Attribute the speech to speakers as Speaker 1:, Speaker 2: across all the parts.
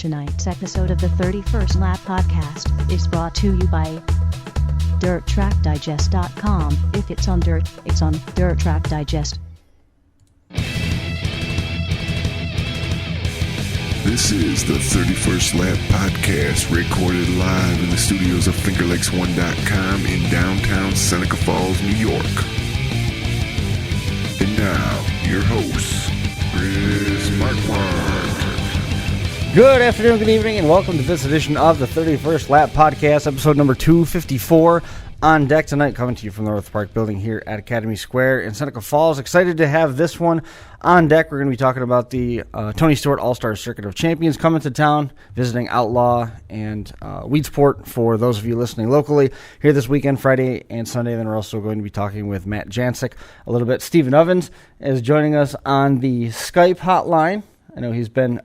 Speaker 1: Tonight's episode of the 31st Lap Podcast is brought to you by DirtTrackDigest.com. If it's on dirt, it's on Dirt Track Digest.
Speaker 2: This is the 31st Lap Podcast, recorded live in the studios of FingerLakes1.com in downtown Seneca Falls, New York. And now, your hosts, Chris Marquardt.
Speaker 3: Good afternoon, good evening, and welcome to this edition of the 31st Lap Podcast, episode number 254. On deck tonight, coming to you from the North Park building here at Academy Square in Seneca Falls. Excited to have this one on deck. We're going to be talking about the Tony Stewart All-Star Circuit of Champions coming to town, visiting Outlaw and Weedsport for those of you listening locally here this weekend, Friday and Sunday. Then we're also going to be talking with Matt Janczuk a little bit. Stephen Ovens is joining us on the Skype hotline. I know he's been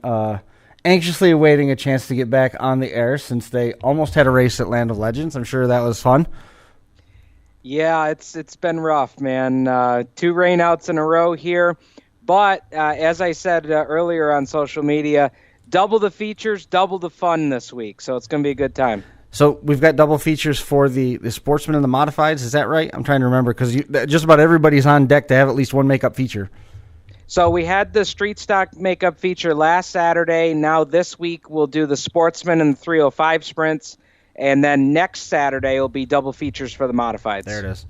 Speaker 3: anxiously awaiting a chance to get back on the air since they almost had a race at Land of Legends. I'm sure that was fun.
Speaker 4: Yeah, it's been rough, man. 2 rainouts in a row here. But as I said earlier on social media, double the features, double the fun this week. So it's going to be a good time.
Speaker 3: So we've got double features for the Sportsman and the Modifieds. Is that right? I'm trying to remember because just about everybody's on deck to have at least one makeup feature.
Speaker 4: So we had the street stock makeup feature last Saturday. Now this week we'll do the Sportsman and the 305 sprints. And then next Saturday will be double features for the Modifieds.
Speaker 3: There it is.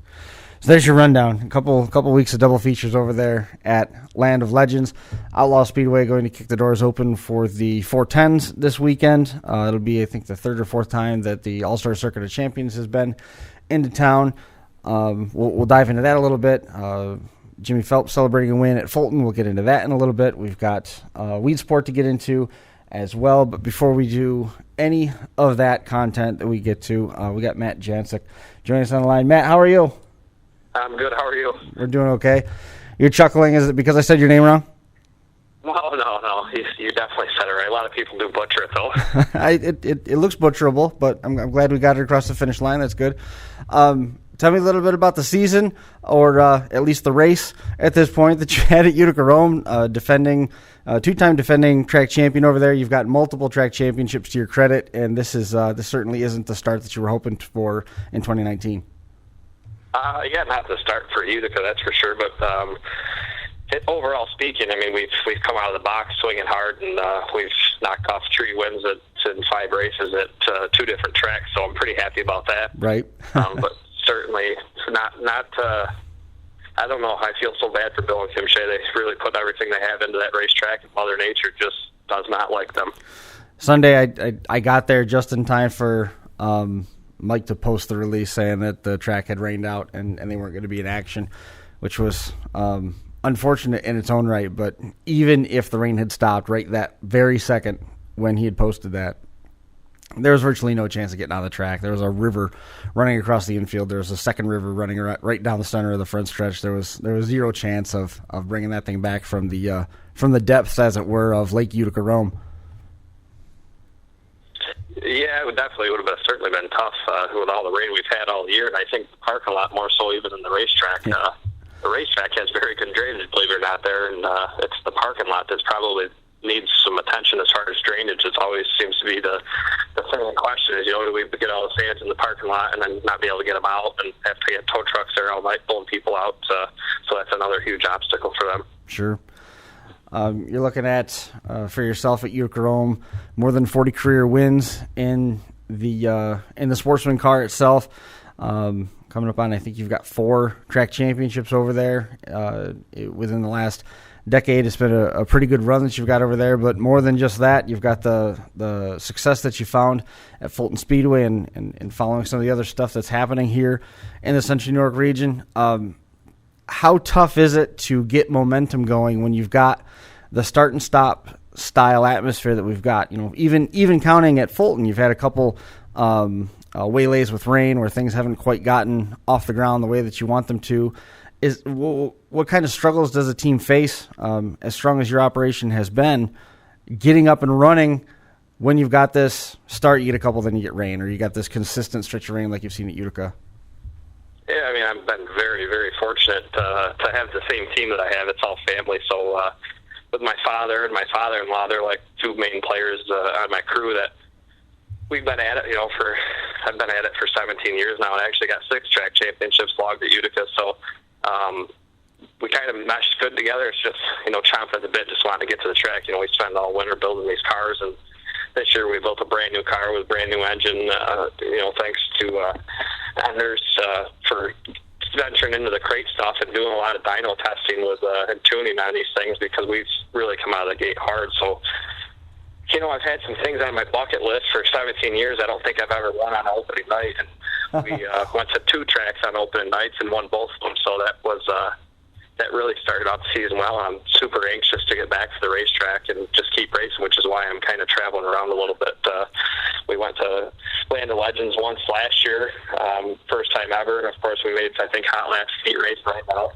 Speaker 3: So there's your rundown. A couple weeks of double features over there at Land of Legends. Outlaw Speedway going to kick the doors open for the 410s this weekend. It'll be, I think, the third or fourth time that the All-Star Circuit of Champions has been into town. We'll dive into that a little bit. Jimmy Phelps celebrating a win at Fulton. We'll get into that in a little bit. We've got Weedsport to get into as well. But before we do any of that content that we get to, we got Matt Janczuk joining us on the line. Matt, how are you?
Speaker 5: I'm good. How are you?
Speaker 3: We're doing okay. You're chuckling. Is it because I said your name wrong?
Speaker 5: No. You definitely said it right. A lot of people do butcher it, though.
Speaker 3: It looks butcherable, but I'm glad we got it across the finish line. That's good. Tell me a little bit about the season, or at least the race at this point that you had at Utica-Rome, two-time defending track champion over there. You've got multiple track championships to your credit, and this certainly isn't the start that you were hoping for in 2019.
Speaker 5: Yeah, not the start for Utica, that's for sure. But overall speaking, I mean, we've come out of the box swinging hard, and we've knocked off 3 wins in 5 races at 2 different tracks. So I'm pretty happy about that.
Speaker 3: Right.
Speaker 5: But certainly not. I don't know. I feel so bad for Bill and Kim Shea. They really put everything they have into that racetrack, and Mother Nature just does not like them.
Speaker 3: Sunday, I got there just in time for Mike to post the release saying that the track had rained out and they weren't going to be in action, which was unfortunate in its own right. But even if the rain had stopped right that very second when he had posted that, there was virtually no chance of getting on the track. There was a river running across the infield. There was a second river running right down the center of the front stretch. There was zero chance of bringing that thing back from the depths, as it were, of Lake Utica-Rome.
Speaker 5: Yeah, it definitely would have certainly been tough with all the rain we've had all year, and I think the park a lot more so even than the racetrack.
Speaker 3: Yeah.
Speaker 5: The racetrack has very good drainage, believe it or not, there, and it's the parking lot that's probably needs some attention as far as drainage. It always seems to be the thing in question is, do we get all the fans in the parking lot and then not be able to get them out and have to get tow trucks there all night pulling people out? So that's another huge obstacle for them.
Speaker 3: Sure. You're looking at, for yourself at Utica-Rome, more than 40 career wins in the Sportsman car itself. Coming up on, I think you've got 4 track championships over there within the last decade. It's been a pretty good run that you've got over there, but more than just that, you've got the success that you found at Fulton Speedway and following some of the other stuff that's happening here in the Central New York region. How tough is it to get momentum going when you've got the start and stop style atmosphere that we've got? Even counting at Fulton, you've had a couple waylays with rain where things haven't quite gotten off the ground the way that you want them to. What kind of struggles does a team face, as strong as your operation has been, getting up and running when you've got this start, you get a couple, then you get rain, or you got this consistent stretch of rain like you've seen at Utica?
Speaker 5: Yeah, I mean, I've been very, very fortunate to have the same team that I have. It's all family, so with my father and my father-in-law. They're like two main players on my crew that we've been at it, I've been at it for 17 years now, and I actually got 6 track championships logged at Utica. So we kind of meshed good together. It's just, chomping at the bit, just wanting to get to the track. We spend all winter building these cars, and this year we built a brand new car with a brand new engine, thanks to Enders for venturing into the crate stuff and doing a lot of dyno testing and tuning on these things, because we've really come out of the gate hard. So, I've had some things on my bucket list for 17 years. I don't think I've ever won on opening night, and we went to 2 tracks on opening nights and won both of them. So that was that really started out the season well. I'm super anxious to get back to the racetrack and just keep racing, which is why I'm kind of traveling around a little bit. We went to Land of Legends once last year, first time ever, and of course we made, I think, hot laps seat race right now.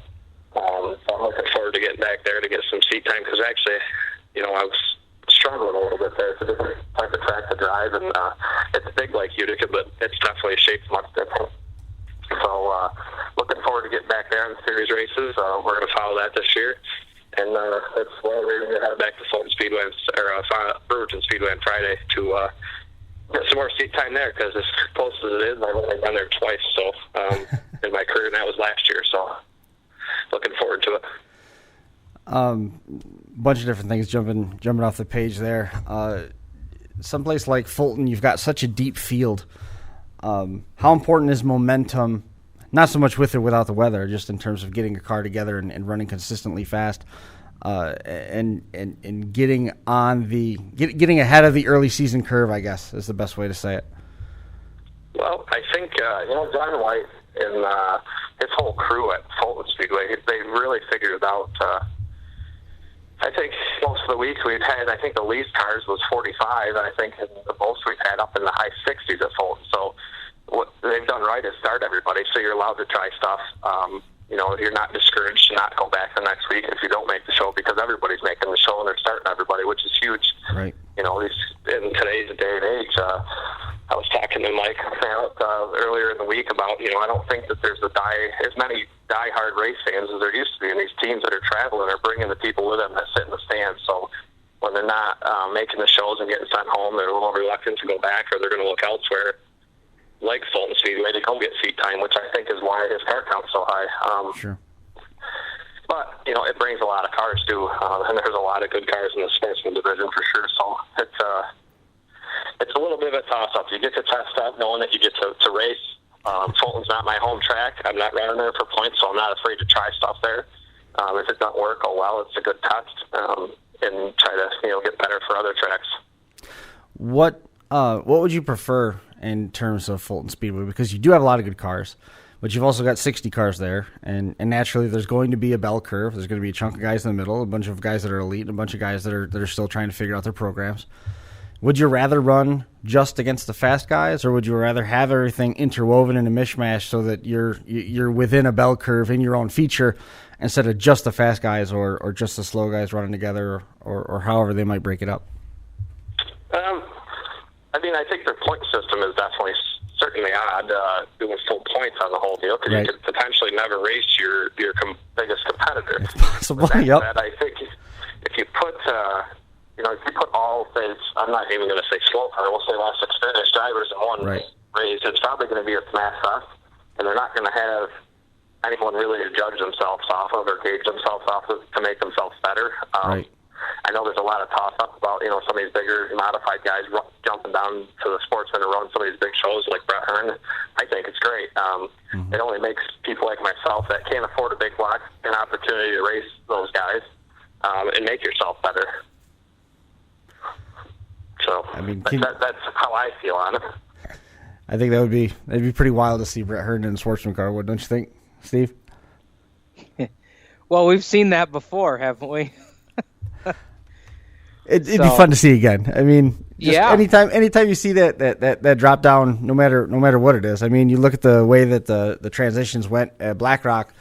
Speaker 5: So I'm looking forward to getting back there to get some seat time, because actually, I was struggling a little bit there. It's a different type of track to drive, and it's big like Utica, but it's definitely shaped much different. So looking forward to getting back there in the series races. We're going to follow that this year, and that's why we're going to head back to Fulton Speedway or Brewerton Speedway on Friday to get some more seat time there, because as close as it is, I've only been there twice in my career, and that was last year. So looking forward to it.
Speaker 3: Bunch of different things jumping off the page there. Someplace like Fulton, you've got such a deep field. How important is momentum, not so much with or without the weather, just in terms of getting a car together and running consistently fast, and getting on getting ahead of the early season curve, I guess, is the best way to say it.
Speaker 5: Well, I think John White and his whole crew at Fulton Speedway, they really figured it out. I think most of the weeks we've had, I think the least cars was 45, and I think the most we've had up in the high 60s at Fulton. So what they've done right is start everybody, so you're allowed to try stuff. You're not discouraged to not go back the next week if you don't make the show, because everybody's making the show and they're starting everybody, which is huge.
Speaker 3: Right.
Speaker 5: In today's day and age, I was talking to Mike earlier in the week about, I don't think that there's as many die-hard race fans as there used to be, and these teams that are traveling are bringing the people with them that sit in the stands. So when they're not making the shows and getting sent home, they're a little reluctant to go back, or they're going to look elsewhere, like Fulton Speedway, to go get seat time, which I think is why his car count's so high.
Speaker 3: Sure.
Speaker 5: But, it brings a lot of cars, too, and there's a lot of good cars in the Sportsman division for sure. So it's a little bit of a toss-up. You get to test out knowing that you get to race. Fulton's not my home track. I'm not running there for points, so I'm not afraid to try stuff there. If it doesn't work, oh well, it's a good test, and try to get better for other tracks.
Speaker 3: What would you prefer in terms of Fulton Speedway? Because you do have a lot of good cars, but you've also got 60 cars there, and naturally there's going to be a bell curve. There's going to be a chunk of guys in the middle, a bunch of guys that are elite, and a bunch of guys that are still trying to figure out their programs. Would you rather run just against the fast guys, or would you rather have everything interwoven in a mishmash so that you're within a bell curve in your own feature, instead of just the fast guys or just the slow guys running together, or however they might break it up?
Speaker 5: I think their point system is definitely certainly odd, doing full points on the whole deal, because
Speaker 3: right.
Speaker 5: You could potentially never race your biggest competitor.
Speaker 3: It's possible. Yep.
Speaker 5: I think if you put if you put all, say, I'm not even going to say slow car, we'll say last experienced drivers in one
Speaker 3: right.
Speaker 5: race, it's probably going to be a smash fest, and they're not going to have anyone really to judge themselves off of or gauge themselves off of to make themselves better.
Speaker 3: Right.
Speaker 5: I know there's a lot of toss-up about, some of these bigger modified guys jumping down to the Sportsman and run some of these big shows like Brett Hearn. I think it's great. It only makes people like myself that can't afford a big block an opportunity to race those guys and make yourself better. So that's how I feel on it.
Speaker 3: I think that'd be pretty wild to see Brett Hearn in a Sportsman car, don't you think, Steve?
Speaker 4: Well, we've seen that before, haven't we?
Speaker 3: It'd be fun to see again.
Speaker 4: Yeah.
Speaker 3: Anytime you see that drop down, no matter what it is. You look at the way that the transitions went at Black Rock.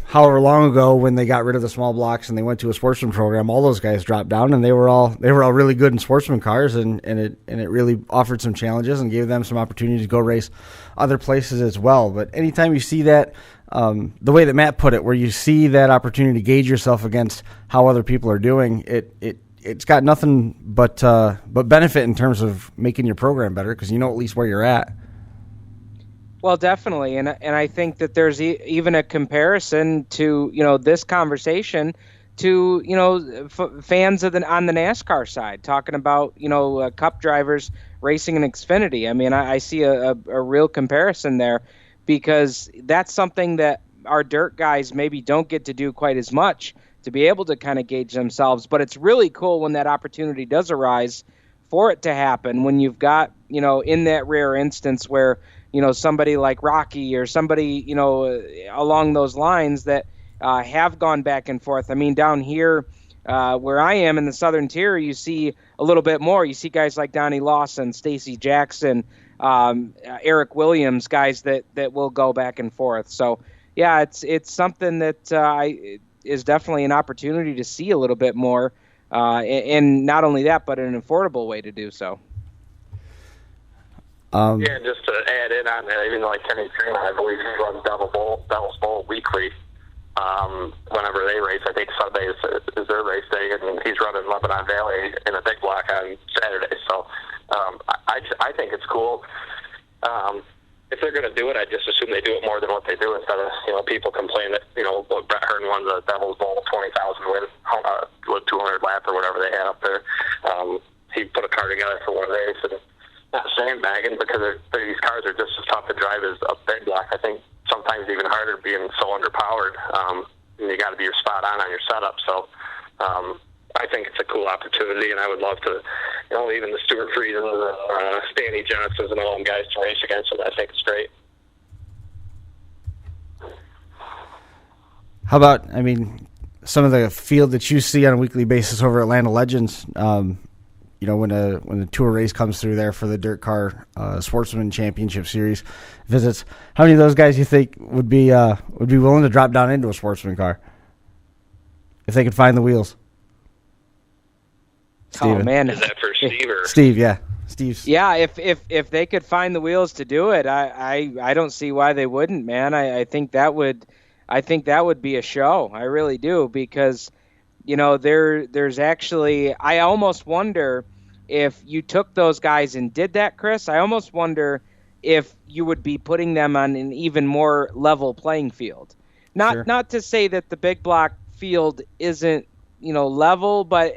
Speaker 3: however long ago when they got rid of the small blocks and they went to a Sportsman program, all those guys dropped down and they were all really good in Sportsman cars, and it really offered some challenges and gave them some opportunity to go race other places as well. But anytime you see that, the way that Matt put it, where you see that opportunity to gauge yourself against how other people are doing, it's got nothing but benefit in terms of making your program better, because you know at least where you're at.
Speaker 4: Well, definitely, and I think that there's even a comparison to this conversation to fans on the NASCAR side talking about Cup drivers racing in Xfinity. I mean, I see a real comparison there, because that's something that our dirt guys maybe don't get to do quite as much, to be able to kind of gauge themselves. But it's really cool when that opportunity does arise for it to happen, when you've got in that rare instance where somebody like Rocky or somebody, along those lines that have gone back and forth. I mean, down here where I am in the Southern Tier, you see a little bit more. You see guys like Donnie Lawson, Stacey Jackson, Eric Williams, guys that will go back and forth. So, yeah, it's something that is definitely an opportunity to see a little bit more, and not only that, but an affordable way to do so.
Speaker 5: Yeah, just to add in on that, even like Kenny Freeman, I believe he runs Devil's Bowl weekly. Whenever they race, I think Sunday is their race day, and he's running Lebanon Valley in a big block on Saturday. So I think it's cool. If they're going to do it, I just assume they do it more than what they do, instead of people complain that Brett Hearn won the Devil's Bowl 20,000 with 200 lap or whatever they had up there. He put a car together for one race, and not sandbagging, because these cars are just as tough to drive as a big block. I think sometimes even harder, being so underpowered. And you got to be spot on your setup. So I think it's a cool opportunity, and I would love to, even the Stewart Friesens, Stanley Johnsons, and all them guys to race against them. I think it's great.
Speaker 3: How about, some of the field that you see on a weekly basis over at Land of Legends? When the tour race comes through there for the Dirt Car Sportsman Championship Series visits, how many of those guys you think would be willing to drop down into a Sportsman car if they could find the wheels? Steven.
Speaker 4: Oh man,
Speaker 5: is that for Steve or
Speaker 3: Steve? Yeah, Steve's.
Speaker 4: Yeah, if they could find the wheels to do it, I don't see why they wouldn't, man. I think that would be a show. I really do, because there's actually, I almost wonder if you took those guys and did that, Chris. I almost wonder if you would be putting them on an even more level playing field. Not to say that the big block field isn't level, but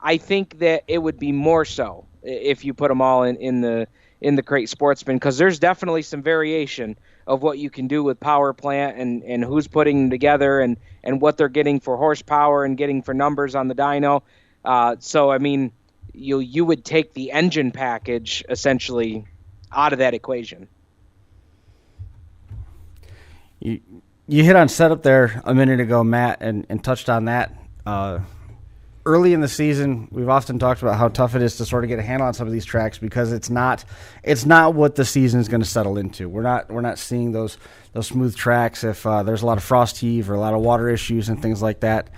Speaker 4: I think that it would be more so if you put them all in the crate Sportsman, because there's definitely some variation of what you can do with power plant and who's putting them together and what they're getting for horsepower and getting for numbers on the dyno. So, you would take the engine package essentially out of that equation.
Speaker 3: You hit on setup there a minute ago, Matt, and touched on that. Early in the season, we've often talked about how tough it is to sort of get a handle on some of these tracks, because it's not what the season is going to settle into. We're not seeing those smooth tracks if there's a lot of frost heave or a lot of water issues and things like that.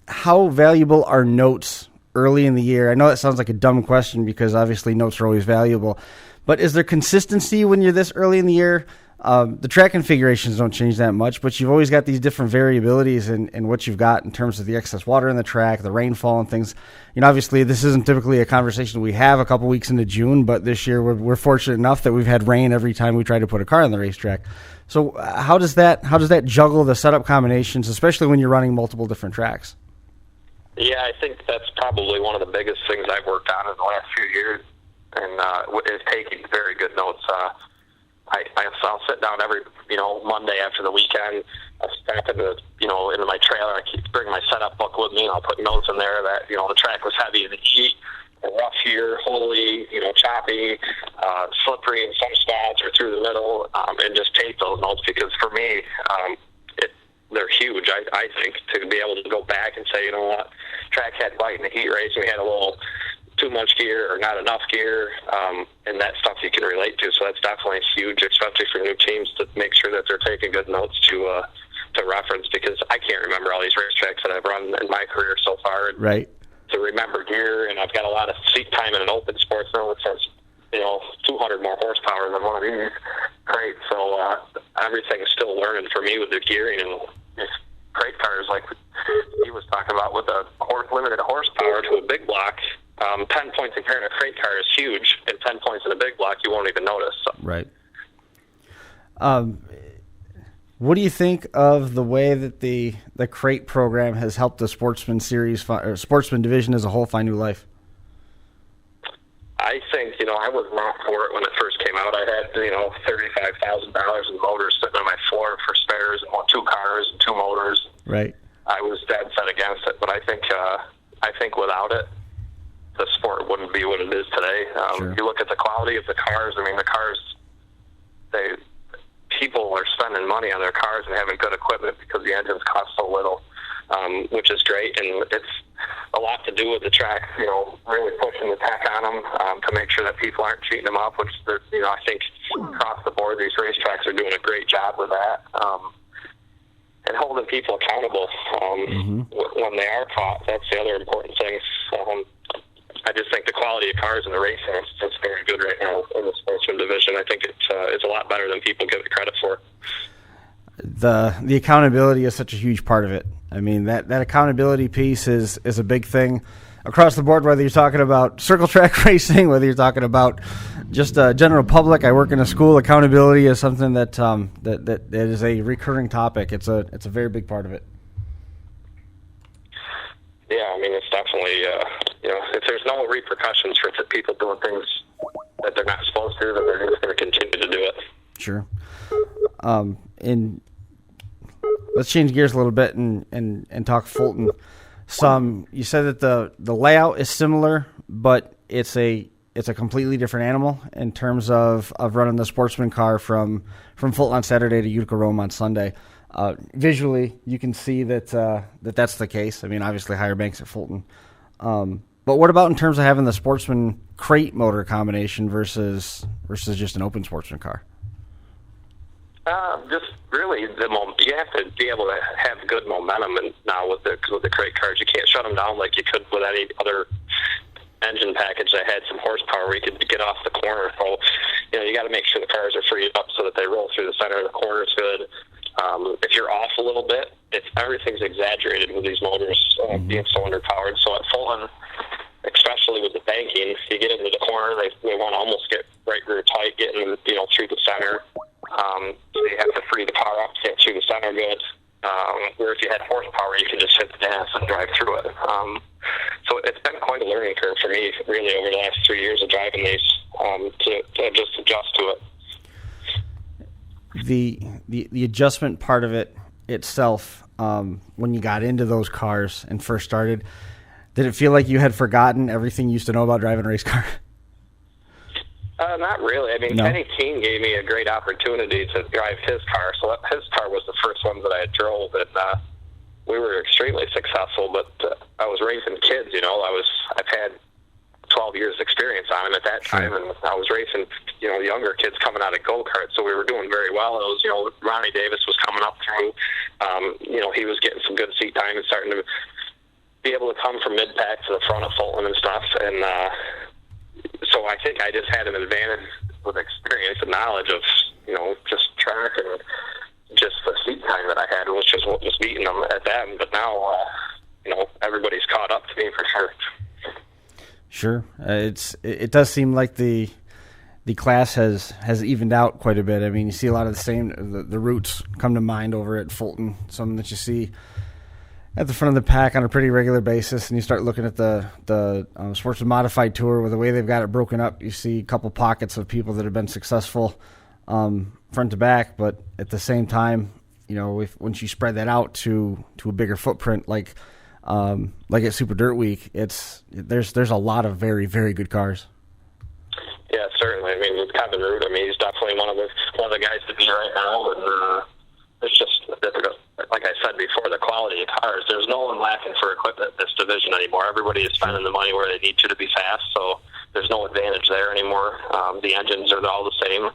Speaker 3: How valuable are notes early in the year? I know that sounds like a dumb question, because obviously notes are always valuable, but is there consistency when you're this early in the year? The track configurations don't change that much, but you've always got these different variabilities in what you've got in terms of the excess water in the track, the rainfall and things. Obviously this isn't typically a conversation we have a couple weeks into June, but this year we're fortunate enough that we've had rain every time we try to put a car on the racetrack. So how does that juggle the setup combinations, especially when you're running multiple different tracks?
Speaker 5: Yeah, I think that's probably one of the biggest things I've worked on in the last few years, and is taking very good notes. I'll sit down every Monday after the weekend. I'll step into my trailer. I keep bringing my setup book with me, and I'll put notes in there that the track was heavy in the heat, rough here, holy, choppy, slippery in some spots or through the middle, and just take those notes, because for me, they're huge. I think, to be able to go back and say, track had bite in the heat race, and we had a little too much gear or not enough gear, and that stuff you can relate to. So that's definitely huge, especially for new teams, to make sure that they're taking good notes to reference, because I can't remember all these racetracks that I've run in my career so far.
Speaker 3: Right.
Speaker 5: To remember gear, and I've got a lot of seat time in an open Sportsman, which has 200 more horsepower than one of these. Great. So everything's still learning for me with the gearing, and crate cars, like he was talking about, with a limited horsepower to a big block. 10 points in carrying a crate car is huge, and 10 points in a big block you won't even notice. So.
Speaker 3: Right. What do you think of the way that the crate program has helped the Sportsman series or Sportsman division as a whole find new life?
Speaker 5: I think, I was not for it when it first came out. I had, $35,000 in motors sitting on my floor for spares, and 2 cars and 2 motors.
Speaker 3: Right.
Speaker 5: I was dead set against it, but I think without it, the sport wouldn't be what it is today.
Speaker 3: Sure.
Speaker 5: If you look at the quality of the cars, the cars, people are spending money on their cars and having good equipment because the engines cost so little, which is great. And it's a lot to do with the track, really pushing the tech on them to make sure that people aren't cheating them up, which, I think across the board, these racetracks are doing a great job with that. And holding people accountable when they are caught. That's the other important thing. I just think the quality of cars in the racing is very good right now in the Sportsman division. I think it's a lot better than people give it credit for.
Speaker 3: The accountability is such a huge part of it. I mean, that accountability piece is a big thing across the board, whether you're talking about circle track racing, whether you're talking about just general public. I work in a school. Accountability is something that is a recurring topic. It's a very big part of it.
Speaker 5: Yeah, it's definitely, if there's no repercussions for people doing things that they're not supposed to, then they're just going to continue to do it.
Speaker 3: Sure. And let's change gears a little bit and talk Fulton. You said that the layout is similar, but it's a completely different animal in terms of running the Sportsman car from Fulton on Saturday to Utica-Rome on Sunday. Visually, you can see that's the case. Obviously higher banks at Fulton. But what about in terms of having the Sportsman crate motor combination versus just an open Sportsman car?
Speaker 5: Just really, you have to be able to have good momentum, and now with the crate cars, you can't shut them down like you could with any other engine package that had some horsepower where you could get off the corner. So, you got to make sure the cars are freed up so that they roll through the center of the corner is good. If you're off a little bit, everything's exaggerated with these motors being cylinder powered. So at Fulton, especially with the banking, you get into the corner, they want to almost get right rear tight, getting through the center. So you have to free the car up to get through the center good. Where if you had horsepower, you could just hit the gas and drive through it. So it's been quite a learning curve for me, really, over the last 3 years of driving these to just adjust to it.
Speaker 3: The adjustment part of it itself, when you got into those cars and first started, did it feel like you had forgotten everything you used to know about driving a race car?
Speaker 5: Not really.
Speaker 3: No.
Speaker 5: Kenny Keene gave me a great opportunity to drive his car. So his car was the first one that I drove, and we were extremely successful. But I was raising kids. I've had 12 years experience on him at that time, and I was racing, younger kids coming out of go-karts, so we were doing very well. It was, Ronnie Davis was coming up through, he was getting some good seat time and starting to be able to come from mid-pack to the front of Fulton and stuff, and so I think I just had an advantage with experience and knowledge of, just track and just the seat time that I had, which is what was beating them at that, but now, everybody's caught up to me for sure.
Speaker 3: Sure. It does seem like the class has evened out quite a bit. You see a lot of the same, the roots come to mind over at Fulton, something that you see at the front of the pack on a pretty regular basis, and you start looking at the Sportsman Modified Tour with the way they've got it broken up. You see a couple pockets of people that have been successful front to back, but at the same time, once you spread that out to a bigger footprint, like at Super Dirt Week, there's a lot of very, very good cars.
Speaker 5: Yeah, certainly. With Kevin Root, he's definitely one of the guys to be right now, and it's just, like I said before, the quality quality of cars. There's no one lacking for equipment in this division anymore. Everybody is spending the money where they need to be fast, so there's no advantage there anymore. The engines are all the same,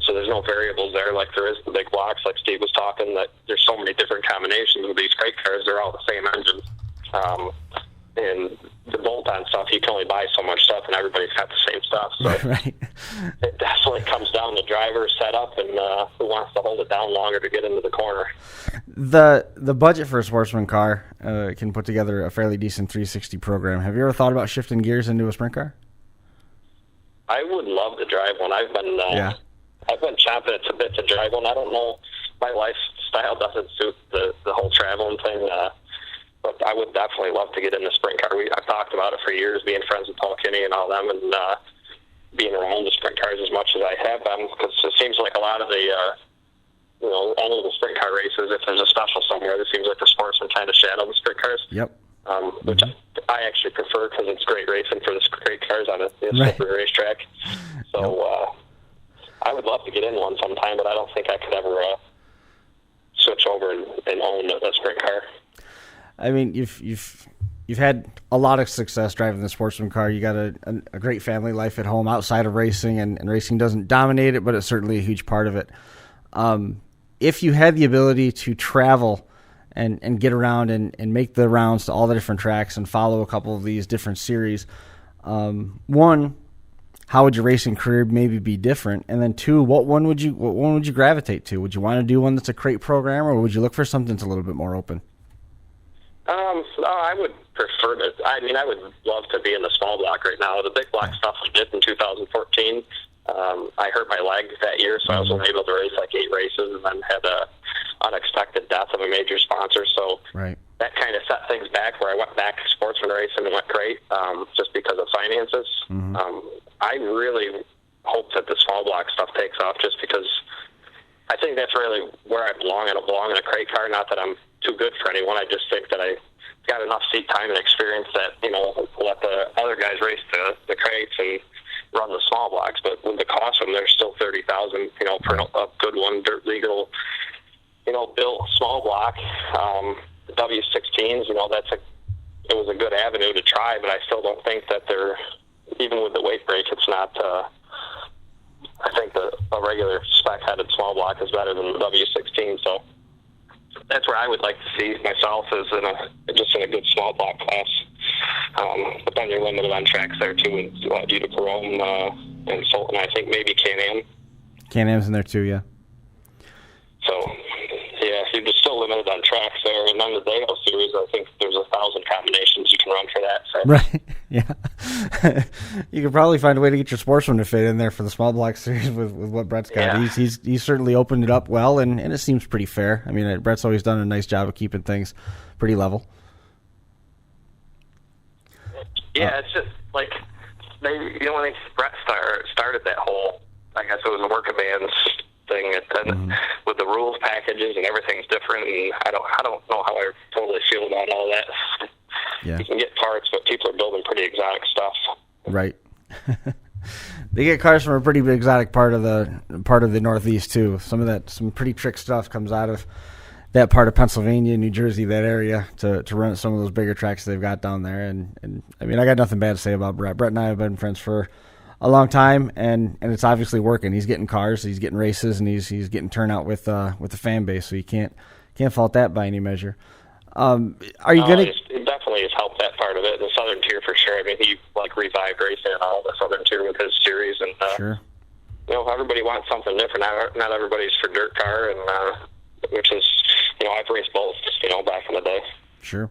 Speaker 5: so there's no variables there like there is the big blocks, like Steve was talking, that there's so many different combinations of these crate cars. They're all the same engine. And the bolt-on stuff, you can only buy so much stuff, and everybody's got the same stuff. So
Speaker 3: Right.
Speaker 5: It definitely comes down to driver setup and who wants to hold it down longer to get into the corner.
Speaker 3: The budget for a Sportsman car can put together a fairly decent 360 program. Have you ever thought about shifting gears into a sprint car?
Speaker 5: I would love to drive one. I've been chomping at a bit to drive one. I don't know, my lifestyle doesn't suit the whole traveling thing. But I would definitely love to get in the sprint car. I've talked about it for years, being friends with Paul Kinney and all them, and being around the sprint cars as much as I have been, because it seems like a lot of the, all of the sprint car races, if there's a special somewhere, it seems like the Sportsman kind of shadow the sprint cars.
Speaker 3: Yep.
Speaker 5: Which I actually prefer because it's great racing for the great cars on a slippery racetrack. So I would love to get in one sometime, but I don't think I could ever switch over and own a sprint car.
Speaker 3: I mean, you've had a lot of success driving the Sportsman car. You got a great family life at home outside of racing, and racing doesn't dominate it, but it's certainly a huge part of it. If you had the ability to travel and get around and make the rounds to all the different tracks and follow a couple of these different series, one, how would your racing career maybe be different? And then two, what one would you gravitate to? Would you want to do one that's a crate program, or would you look for something that's a little bit more open?
Speaker 5: I would prefer to. I mean, I would love to be in the small block right now. The big block stuff I did in 2014. I hurt my leg that year, so I was only able to race like 8 races, and then had a unexpected death of a major sponsor. So that kind of set things back. Where I went back to Sportsman racing and went great, just because of finances. I really hope that the small block stuff takes off, just because I think that's really where I belong. I don't belong in a crate car. Not that I'm too good for anyone. I just think that I got enough seat time and experience that, let the other guys race the crates and run the small blocks. But with the cost of them, they're still $30,000, for a good one, dirt legal, built small block. The W16s, it was a good avenue to try, but I still don't think that they're, even with the weight break, it's not, I think a regular spec-headed small block is better than the W16, so that's where I would like to see myself, is in a good small block class. But then you're limited on tracks there too, in Utica-Rome and Sultan. I think maybe Can-Am.
Speaker 3: Can-Am's in there too, yeah.
Speaker 5: So, yeah, you're just still limited on tracks there. And then the Dale series, I think there's 1,000 combinations you can run for that. So.
Speaker 3: Right, yeah. You could probably find a way to get your Sportsman to fit in there for the small block series with what Brett's got. Yeah. He's certainly opened it up well, and it seems pretty fair. I mean, Brett's always done a nice job of keeping things pretty level.
Speaker 5: Yeah, it's just like, when Brett started that whole, I guess it was a work bands thing, and with the rules packages and everything's different, and I don't know how I totally feel about all that. Yeah. You can get parts, but people are building pretty exotic stuff.
Speaker 3: Right. They get cars from a pretty exotic part of the Northeast too. Some pretty trick stuff comes out of that part of Pennsylvania, New Jersey, that area to run at some of those bigger tracks they've got down there. And I mean, I got nothing bad to say about Brett. Brett and I have been friends for a long time, and it's obviously working. He's getting cars, he's getting races, and he's getting turnout with the fan base. So you can't fault that by any measure. Are you gonna?
Speaker 5: It definitely has helped that part of it. The Southern Tier for sure. I mean, he revived racing and all the Southern Tier with his series, and
Speaker 3: sure.
Speaker 5: Everybody wants something different. Not everybody's for dirt car, and which is, I've raced both, back in the day.
Speaker 3: Sure.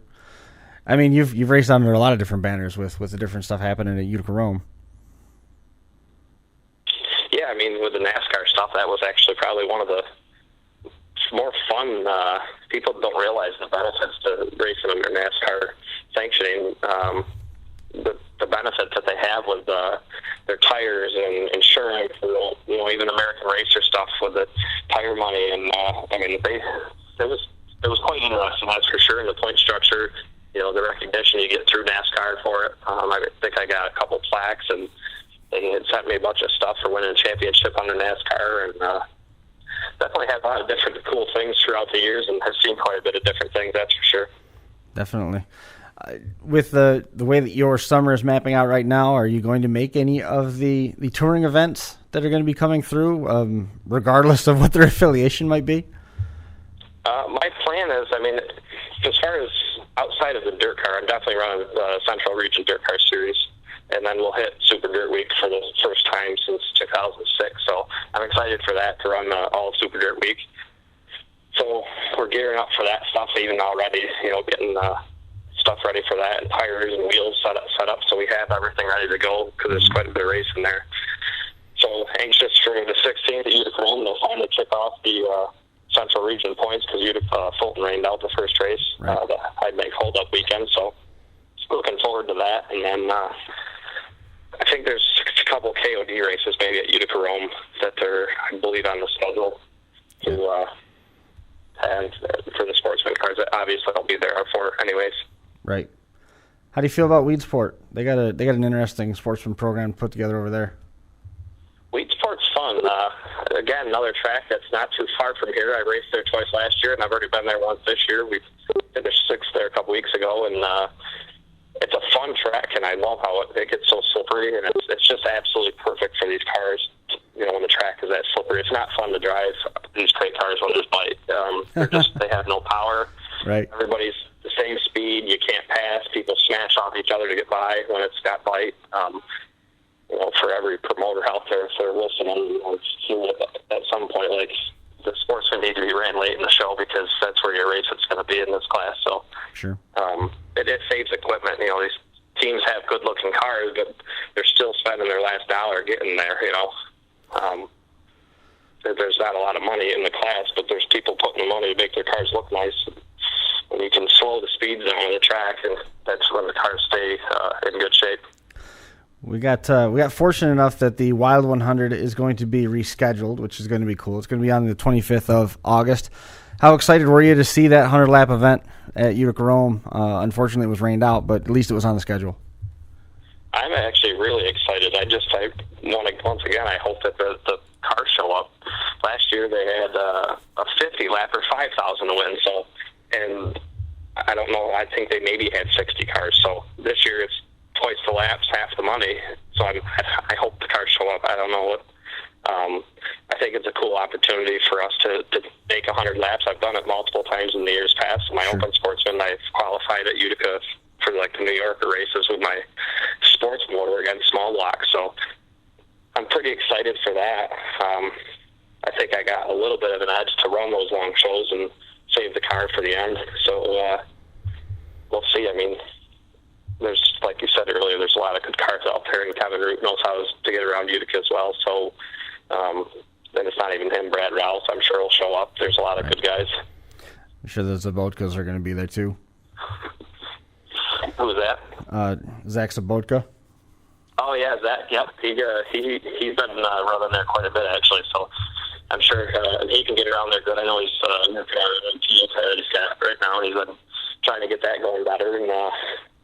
Speaker 3: I mean, you've raced under a lot of different banners with the different stuff happening at Utica-Rome.
Speaker 5: Yeah, I mean, with the NASCAR stuff, that was actually probably one of the more fun. People don't realize the benefits to racing under NASCAR sanctioning. The benefits that they have with their tires and insurance, and even American Racer stuff with the tire money, and I mean, it was quite interesting, that's for sure. And the point structure, the recognition you get through NASCAR for it. I think I got a couple plaques, and they had sent me a bunch of stuff for winning a championship under NASCAR, and definitely had a lot of different cool things throughout the years, and have seen quite a bit of different things, that's for sure.
Speaker 3: Definitely. With the way that your summer is mapping out right now, are you going to make any of the touring events that are going to be coming through, regardless of what their affiliation might be?
Speaker 5: My plan is, I mean, as far as outside of the dirt car, I'm definitely running the Central Region Dirt Car Series, and then we'll hit Super Dirt Week for the first time since 2006. So I'm excited for that, to run all of Super Dirt Week. So we're gearing up for that stuff even already, getting stuff ready for that, and tires and wheels set up, so we have everything ready to go because there's quite a bit of racing there. So anxious for the 16th at Utica-Rome to finally kick off the Central Region points, because Fulton rained out the first race.
Speaker 3: Right.
Speaker 5: The I'd make hold-up weekend, so looking forward to that. And then I think there's a couple KOD races maybe at Utica-Rome that are, I believe, on the schedule and for the Sportsman cars. Obviously, I'll be there for anyways.
Speaker 3: Right. How do you feel about Weedsport? They got an interesting Sportsman program put together over there.
Speaker 5: Weedsport's fun. Again, another track that's not too far from here. I raced there twice last year, and I've already been there once this year. We finished sixth there a couple weeks ago, and it's a fun track, and I love how it gets so slippery, and it's just absolutely perfect for these cars. When the track is that slippery, it's not fun to drive these crate cars when there's bite. They have no power.
Speaker 3: Right.
Speaker 5: Everybody's the same speed. You can't pass. People smash off each other to get by when it's got bite. For every promoter out there, if they're listening, at some point, like, the Sportsman need to be ran late in the show, because that's where your race is going to be in this class. So,
Speaker 3: sure.
Speaker 5: It saves equipment. These teams have good-looking cars, but they're still spending their last dollar getting there. There's not a lot of money in the class, but there's people putting the money to make their cars look nice. And you can slow the speed down on the track, and that's when the cars stay in good shape.
Speaker 3: We got fortunate enough that the Wild 100 is going to be rescheduled, which is going to be cool. It's going to be on the 25th of August. How excited were you to see that 100-lap event at Utica-Rome? Unfortunately, it was rained out, but at least it was on the schedule. I'm
Speaker 5: actually really excited. Once again, I hope that the cars show up. Last year they had a 50-lapper, 5,000 to win. So, and I don't know. I think they maybe had 60 cars. So this year it's twice the laps, half the money. So I hope the cars show up. I don't know what. I think it's a cool opportunity for us to make 100 laps. I've done it multiple times in the years past. My Open Sportsman, I've qualified at Utica for the New Yorker races with my sports motor against small blocks. So I'm pretty excited for that. I think I got a little bit of an edge to run those long shows and save the car for the end. So we'll see. I mean, there's, like you said earlier, there's a lot of good cars out there, and Kevin Root knows how to get around Utica as well. So then it's not even him, Brad Rouse. I'm sure he'll show up. There's a lot of good guys. I'm
Speaker 3: sure the Zabotkas are going to be there too.
Speaker 5: Who was that?
Speaker 3: Zach Sabotka.
Speaker 5: Oh yeah, Zach. Yep, he's been running there quite a bit actually. So I'm sure he can get around there good. I know he's right now. He's been trying to get that going better. And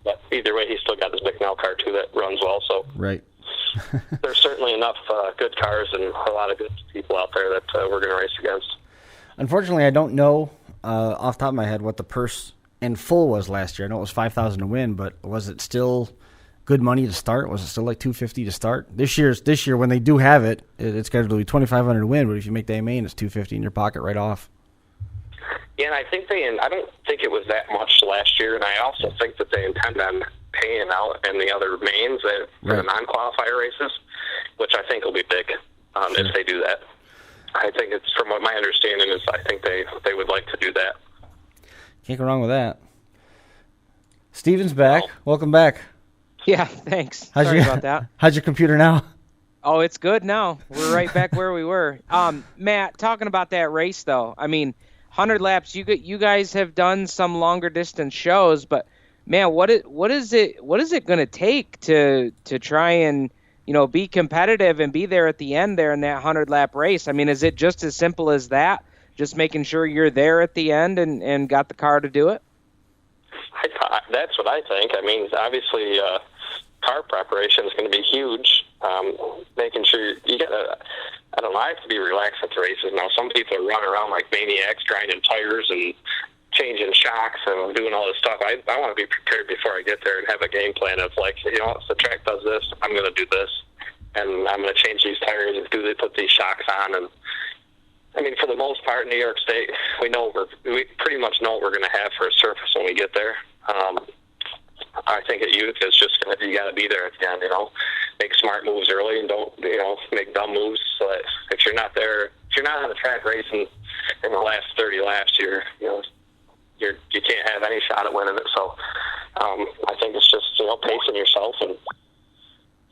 Speaker 5: but either way, he's still got his Bicknell car too that runs well. So
Speaker 3: right.
Speaker 5: There's certainly enough good cars and a lot of good people out there that we're going to race against.
Speaker 3: Unfortunately, I don't know off the top of my head what the purse in full was last year. I know it was $5,000 to win, but was it still good money to start? Was it still like $250 to start? This year when they do have it, it's scheduled to be $2,500 to win. But if you make the main, it's $250 in your pocket right off.
Speaker 5: Yeah, and I think I don't think it was that much last year, and I also think that they intend on paying out in the other mains for the non-qualifier races, which I think will be big if they do that. I think it's, from what my understanding is, I think they would like to do that.
Speaker 3: Can't go wrong with that. Steven's back. Oh. Welcome back.
Speaker 4: Yeah, thanks. Sorry about that.
Speaker 3: How's your computer now?
Speaker 4: Oh, it's good now. We're right back where we were. Matt, talking about that race, though, I mean, 100 laps, you guys have done some longer distance shows, but man, what is it going to take to try and, be competitive and be there at the end there in that 100-lap race? I mean, is it just as simple as that? Just making sure you're there at the end and got the car to do it?
Speaker 5: That's what I think. I mean, obviously, car preparation is going to be huge. Making sure you got to I don't know, I have to be relaxed at the races now. Some people are running around like maniacs, grinding tires and changing shocks and doing all this stuff. I want to be prepared before I get there and have a game plan of like, you know, if the track does this, I'm going to do this, and I'm going to change these tires and put these shocks on. And I mean, for the most part, in New York State, we pretty much know what we're going to have for a surface when we get there. I think at Utica, it's just you got to be there at the end. You know, make smart moves early and don't make dumb moves. So that if you're not there, if you're not on the track racing in the last 30 laps, you can't have any shot at winning it. So I think it's just pacing yourself and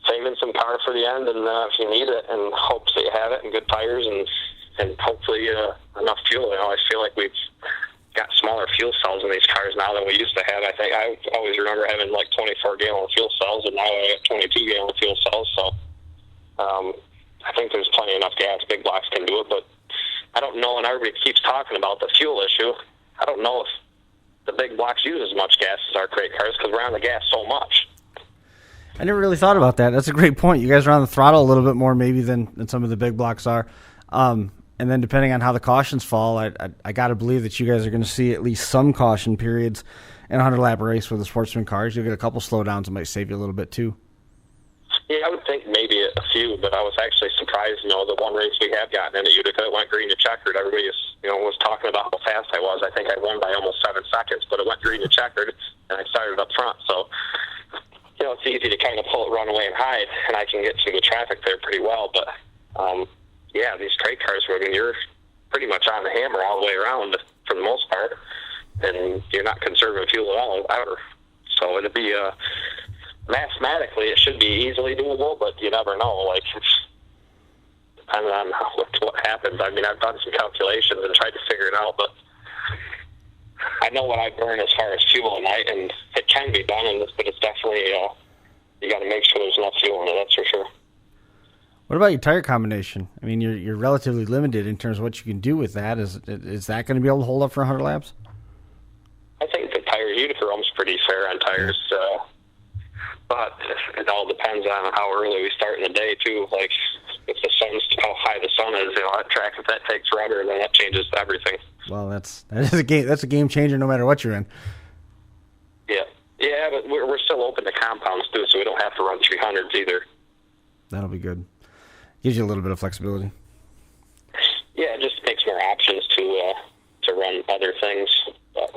Speaker 5: saving some power for the end, and if you need it, and hopes that you have it, and good tires, and hopefully enough fuel. I feel like we've got smaller fuel cells in these cars now than we used to have. I think I always remember having like 24-gallon fuel cells, and now I have 22-gallon fuel cells. So I think there's plenty enough gas. Big blocks can do it, but I don't know. And everybody keeps talking about the fuel issue. I don't know if the big blocks use as much gas as our crate cars because we're on the gas so much.
Speaker 3: I never really thought about that. That's a great point. You guys are on the throttle a little bit more maybe than some of the big blocks are. And then depending on how the cautions fall, I got to believe that you guys are going to see at least some caution periods in a 100-lap race with the Sportsman cars. You'll get a couple slowdowns that might save you a little bit too.
Speaker 5: Yeah, I would think maybe a few, but I was actually surprised. The one race we have gotten in at Utica, it went green to checkered. Everybody was talking about how fast I was. I think I won by almost 7 seconds, but it went green to checkered, and I started up front. So, it's easy to kind of pull it, run away, and hide, and I can get through the traffic there pretty well. But, yeah, these crate cars, you're pretty much on the hammer all the way around for the most part, and you're not conserving fuel at all ever. So it'd be mathematically, it should be easily doable, but you never know. Like, it's depending on what happens. I mean, I've done some calculations and tried to figure it out, but I know what I burn as far as fuel a night, and it can be done, but it's definitely you got to make sure there's enough fuel in it. That's for sure.
Speaker 3: What about your tire combination? I mean, you're relatively limited in terms of what you can do with that. Is that going to be able to hold up for 100 laps?
Speaker 5: I think the tires, Utica-Rome's pretty fair on tires, but it all depends on how early we start in the day too. Like if how high the sun is, that track, if that takes rudder, then that changes everything.
Speaker 3: Well, that's a game changer no matter what you're in.
Speaker 5: Yeah, but we're still open to compounds too, so we don't have to run 300s either.
Speaker 3: That'll be good. Gives you a little bit of flexibility.
Speaker 5: Yeah, it just makes more options to run other things. But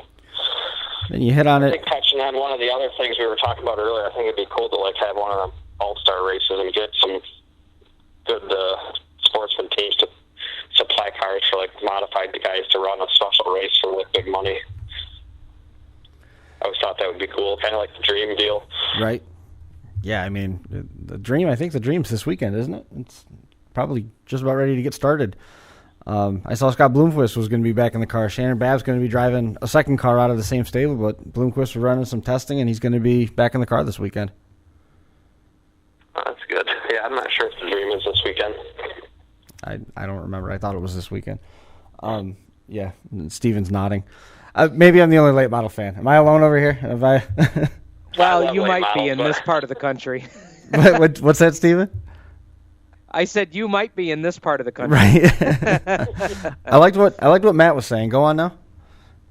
Speaker 3: then you hit on it.
Speaker 5: I think touching on one of the other things we were talking about earlier, I think it'd be cool to have one of them all-star races and get some good sportsman teams to supply cars for modified guys to run a special race for big money. I always thought that would be cool, kind of like the Dream deal.
Speaker 3: Right. Yeah, I mean, I think the Dream's this weekend, isn't it? It's probably just about ready to get started. I saw Scott Bloomquist was going to be back in the car. Shannon Babb's going to be driving a second car out of the same stable, but Bloomquist was running some testing, and he's going to be back in the car this weekend.
Speaker 5: Oh, that's good. Yeah, I'm not sure if the Dream is this weekend.
Speaker 3: I don't remember. I thought it was this weekend. Yeah, Steven's nodding. Maybe I'm the only late model fan. Am I alone over here? Have I...
Speaker 4: Well, you might be in this part of the country.
Speaker 3: What's that, Steven?
Speaker 5: I said you might be in this part of the country.
Speaker 3: Right. I liked what Matt was saying. Go on now.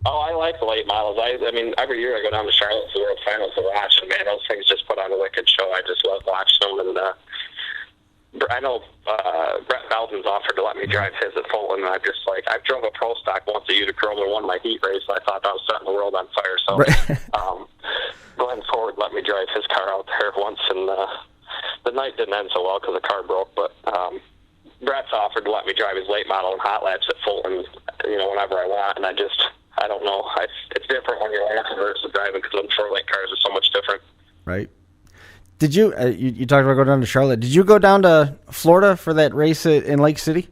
Speaker 5: Oh, I like the late models. I mean, every year I go down to Charlotte for the World Finals to watch, and man, those things just put on a wicked show. I just love watching them, and I know Brett Belden's offered to let me drive his at Fulton, and I drove a pro stock once at Utica-Rome and won my heat race, and I thought I was setting the world on fire. So Glenn Ford let me drive his car out there once, and the night didn't end so well because the car broke, but Brett's offered to let me drive his late model and hot laps at Fulton, whenever I want, and I don't know. It's different when you're racing versus driving because them short lane cars are so much different.
Speaker 3: Right. Did you, you talked about going down to Charlotte. Did you go down to Florida for that race in Lake City?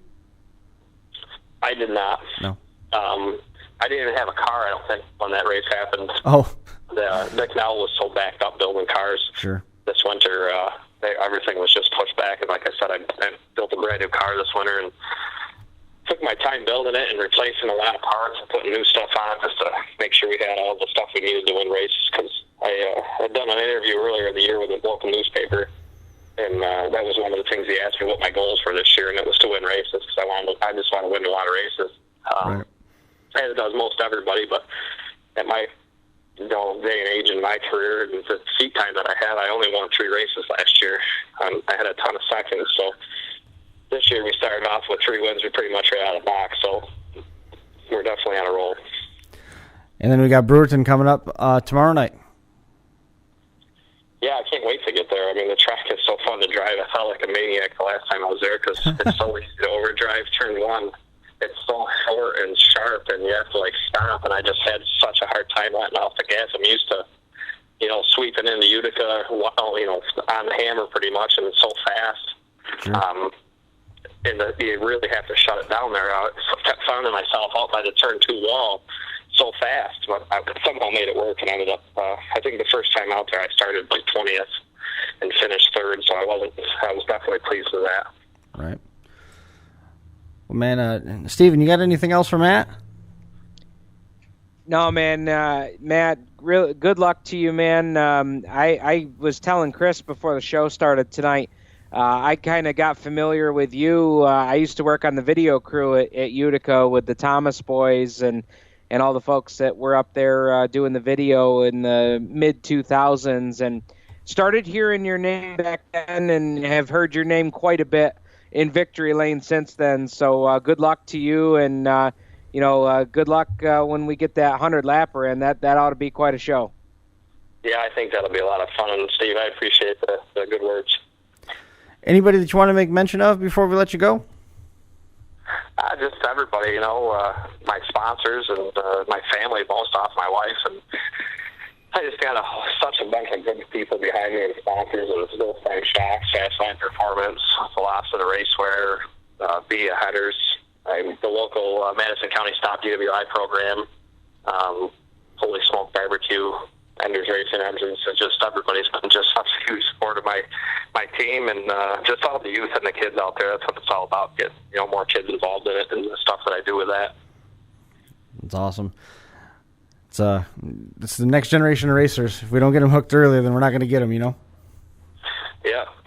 Speaker 5: I did not.
Speaker 3: No.
Speaker 5: I didn't even have a car, I don't think, when that race happened.
Speaker 3: Oh.
Speaker 5: Nick Nell was so backed up building cars.
Speaker 3: Sure.
Speaker 5: This winter, everything was just pushed back. And like I said, I built a brand new car this winter and took my time building it and replacing a lot of parts and putting new stuff on it just to make sure we had all the stuff we needed to win races. Because I had done an interview earlier in the year with a local newspaper, and And that was one of the things he asked me what my goals for this year, and it was to win races because I just want to win a lot of races.
Speaker 3: Right.
Speaker 5: As does most everybody, but at my day and age in my career and the seat time that I had, I only won 3 races last year. I had a ton of seconds, so this year we started off with 3 wins. We're pretty much right out of the box, so we're definitely on a roll.
Speaker 3: And then we got Brewerton coming up tomorrow night.
Speaker 5: Yeah, I can't wait to get there. I mean, the track is so fun to drive. I felt like a maniac the last time I was there because it's so easy to overdrive turn 1. It's so short and sharp, and you have to, stop, and I just had such a hard time letting off the gas. I'm used to, sweeping into Utica, on the hammer pretty much, and it's so fast.
Speaker 3: Sure.
Speaker 5: You really have to shut it down there. I kept finding myself out by the turn 2 wall so fast, but I somehow made it work, and ended up, I think the first time out there I started 20th and finished 3rd, so I was definitely pleased with that.
Speaker 3: Right. Well, man, Steven, you got anything else for Matt?
Speaker 4: No, man, Matt, real good luck to you, man. I was telling Chris before the show started tonight, I kind of got familiar with you. I used to work on the video crew at Utica with the Thomas boys and all the folks that were up there doing the video in the mid-2000s, and started hearing your name back then and have heard your name quite a bit in Victory Lane since then. So good luck to you, and good luck when we get that 100-lapper, and that ought to be quite a show.
Speaker 5: Yeah, I think that'll be a lot of fun, and Steve, I appreciate the good words.
Speaker 3: Anybody that you want to make mention of before we let you go?
Speaker 5: Just everybody, my sponsors and my family, most off my wife, and I just got such a bunch of good people behind me and sponsors. It was Bill Frank Shocks, Fastline Performance, Velocity Raceway, Be Headers, the local Madison County Stop DWI program, Holy Smoke Barbecue, Enders Racing Engines. It's just everybody's been just such a huge support of my team, and just all the youth and the kids out there. That's what it's all about, get more kids involved in it and the stuff that I do with that.
Speaker 3: It's awesome. It's the next generation of racers. If we don't get them hooked early, then we're not going to get them,
Speaker 5: Yeah,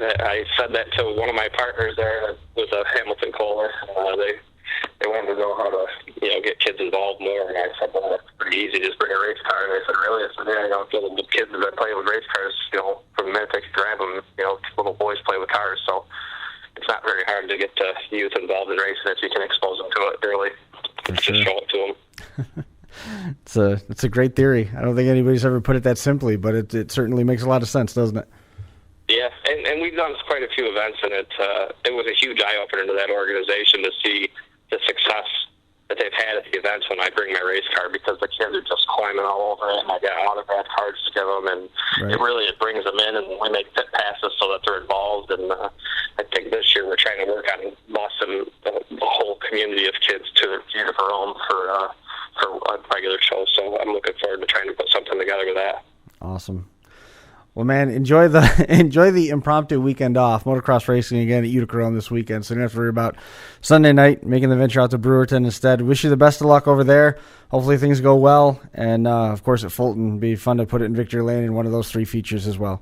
Speaker 5: I said that to one of my partners there with Hamilton Kohler. They wanted to know how to, get kids involved more, and I said, well, that's pretty easy. Just bring a race car. And they said, really? I said, yeah, the kids have been playing with race cars, from the minute they could grab them, little boys play with cars. So it's not very hard to get youth involved in racing if you can expose them to it early. Just show it to them.
Speaker 3: It's a great theory. I don't think anybody's ever put it that simply, but it certainly makes a lot of sense, doesn't it?
Speaker 5: Yeah, and we've done quite a few events, and it was a huge eye-opener to that organization to see the success that they've had at the events when I bring my race car, because the kids are just climbing all over it, and I got autograph cards to give them, and
Speaker 3: right.
Speaker 5: it brings them in, and we make pit passes so that they're involved, and I think this year we're trying to work on busing the whole community of kids to Utica-Rome for a regular show, so I'm looking forward to trying to put something together with that.
Speaker 3: Awesome. Well, man, enjoy the impromptu weekend off. Motocross racing again at Utica-Rome this weekend, so you don't have to worry about Sunday night making the venture out to Brewerton instead. Wish you the best of luck over there. Hopefully things go well, and of course at Fulton, it'd be fun to put it in Victory Lane in one of those 3 features as well.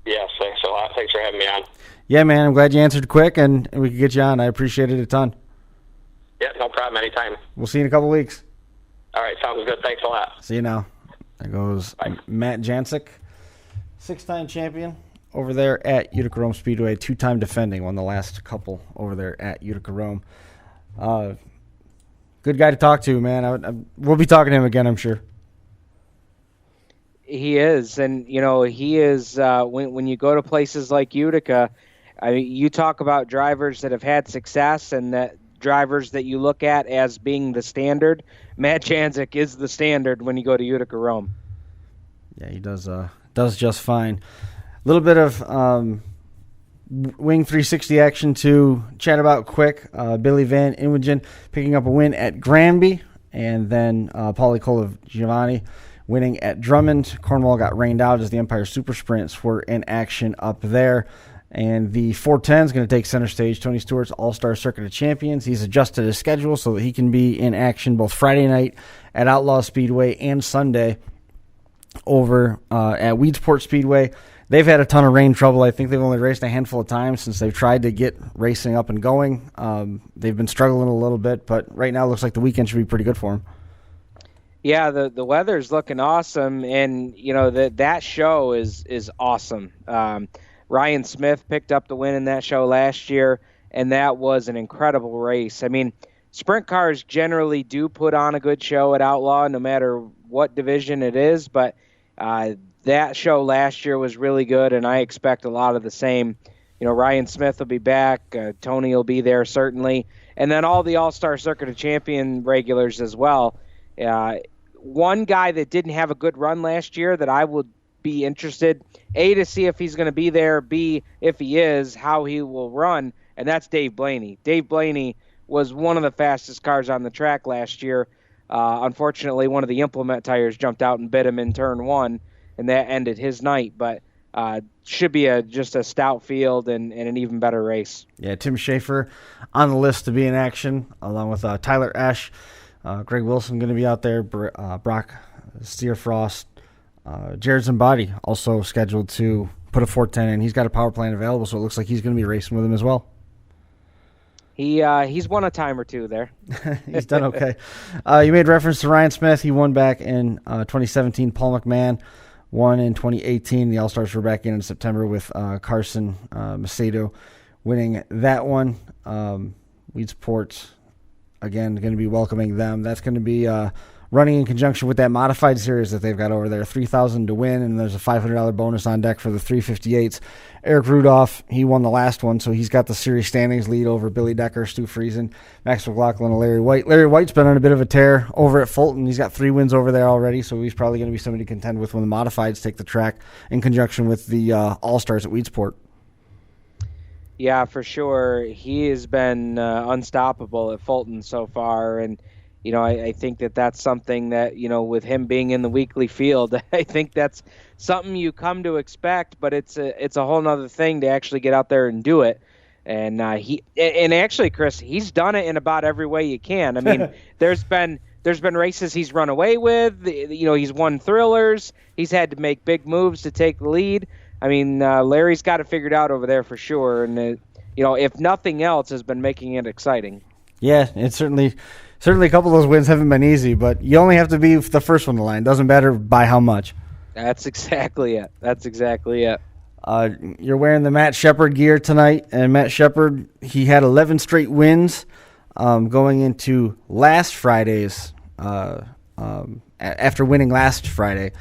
Speaker 5: Yes, thanks a lot. Thanks for having me on.
Speaker 3: Yeah, man, I'm glad you answered quick, and we could get you on. I appreciate it a ton.
Speaker 5: Yeah, no problem. Anytime.
Speaker 3: We'll see you in a couple weeks.
Speaker 5: All right, sounds good. Thanks a lot.
Speaker 3: See you now. There goes
Speaker 5: Bye.
Speaker 3: Matt Janczuk, 6-time champion over there at Utica-Rome Speedway, 2-time defending, won the last couple over there at Utica-Rome. Good guy to talk to, man. We'll be talking to him again, I'm sure.
Speaker 4: He is, and he is. When you go to places like Utica, you talk about drivers that have had success and that drivers that you look at as being the standard. Matt Janczuk is the standard when you go to Utica-Rome.
Speaker 3: Yeah, he does just fine. A little bit of Wing 360 action to chat about quick. Billy Van Inwagen picking up a win at Granby, and then Paulie Colagiovanni winning at Drummond. Cornwall got rained out as the Empire Super Sprints were in action up there. And the 410 is going to take center stage. Tony Stewart's All-Star Circuit of Champions. He's adjusted his schedule so that he can be in action both Friday night at Outlaw Speedway and Sunday over at Weedsport Speedway. they've had a ton of rain trouble. I think they've only raced a handful of times since they've tried to get racing up and going. They've been struggling a little bit, but right now it looks like the weekend should be pretty good for them.
Speaker 4: Yeah, the weather's looking awesome, and that show is awesome. Ryan Smith picked up the win in that show last year, and that was an incredible race. I mean, sprint cars generally do put on a good show at Outlaw, no matter what division it is, but that show last year was really good, and I expect a lot of the same. Ryan Smith will be back, Tony will be there certainly, and then all the All-Star Circuit of Champion regulars as well. One guy that didn't have a good run last year that I would be interested, A, to see if he's going to be there, B, if he is, how he will run, and that's Dave Blaney. Dave Blaney was one of the fastest cars on the track last year. Unfortunately, one of the implement tires jumped out and bit him in turn one, and that ended his night, but should be just a stout field and an even better race.
Speaker 3: Yeah, Tim Schaefer on the list to be in action, along with Tyler Esch, Greg Wilson going to be out there, Brock Steerfrost, Jared Zambati also scheduled to put a 410 in. He's got a power plant available, so it looks like he's going to be racing with him as well.
Speaker 4: He's won a time or two there.
Speaker 3: He's done okay. You made reference to Ryan Smith. He won back in 2017. Paul McMahon won in 2018. The All-Stars were back in September with Carson Macedo winning that one. Weedsport, again, going to be welcoming them. That's going to be running in conjunction with that modified series that they've got over there. $3,000 to win, and there's a $500 bonus on deck for the 358s. Eric Rudolph, he won the last one, so he's got the series standings lead over Billy Decker, Stu Friesen, Max McLaughlin, and Larry White. Larry White's been on a bit of a tear over at Fulton. He's got 3 wins over there already, so he's probably going to be somebody to contend with when the modifieds take the track in conjunction with the All-Stars at Weedsport.
Speaker 4: Yeah, for sure. He has been unstoppable at Fulton so far, and I think that's something that, with him being in the weekly field, I think that's something you come to expect, but it's a whole nother thing to actually get out there and do it. And actually, Chris, he's done it in about every way you can. I mean, there's been races he's run away with. He's won thrillers. He's had to make big moves to take the lead. I mean, Larry's got it figured out over there for sure. And, if nothing else, has been making it exciting.
Speaker 3: Yeah, it's certainly a couple of those wins haven't been easy, but you only have to be the first one to line. Doesn't matter by how much.
Speaker 4: That's exactly it.
Speaker 3: You're wearing the Matt Shepard gear tonight, and Matt Shepard, he had 11 straight wins going into last Friday's, after winning last Friday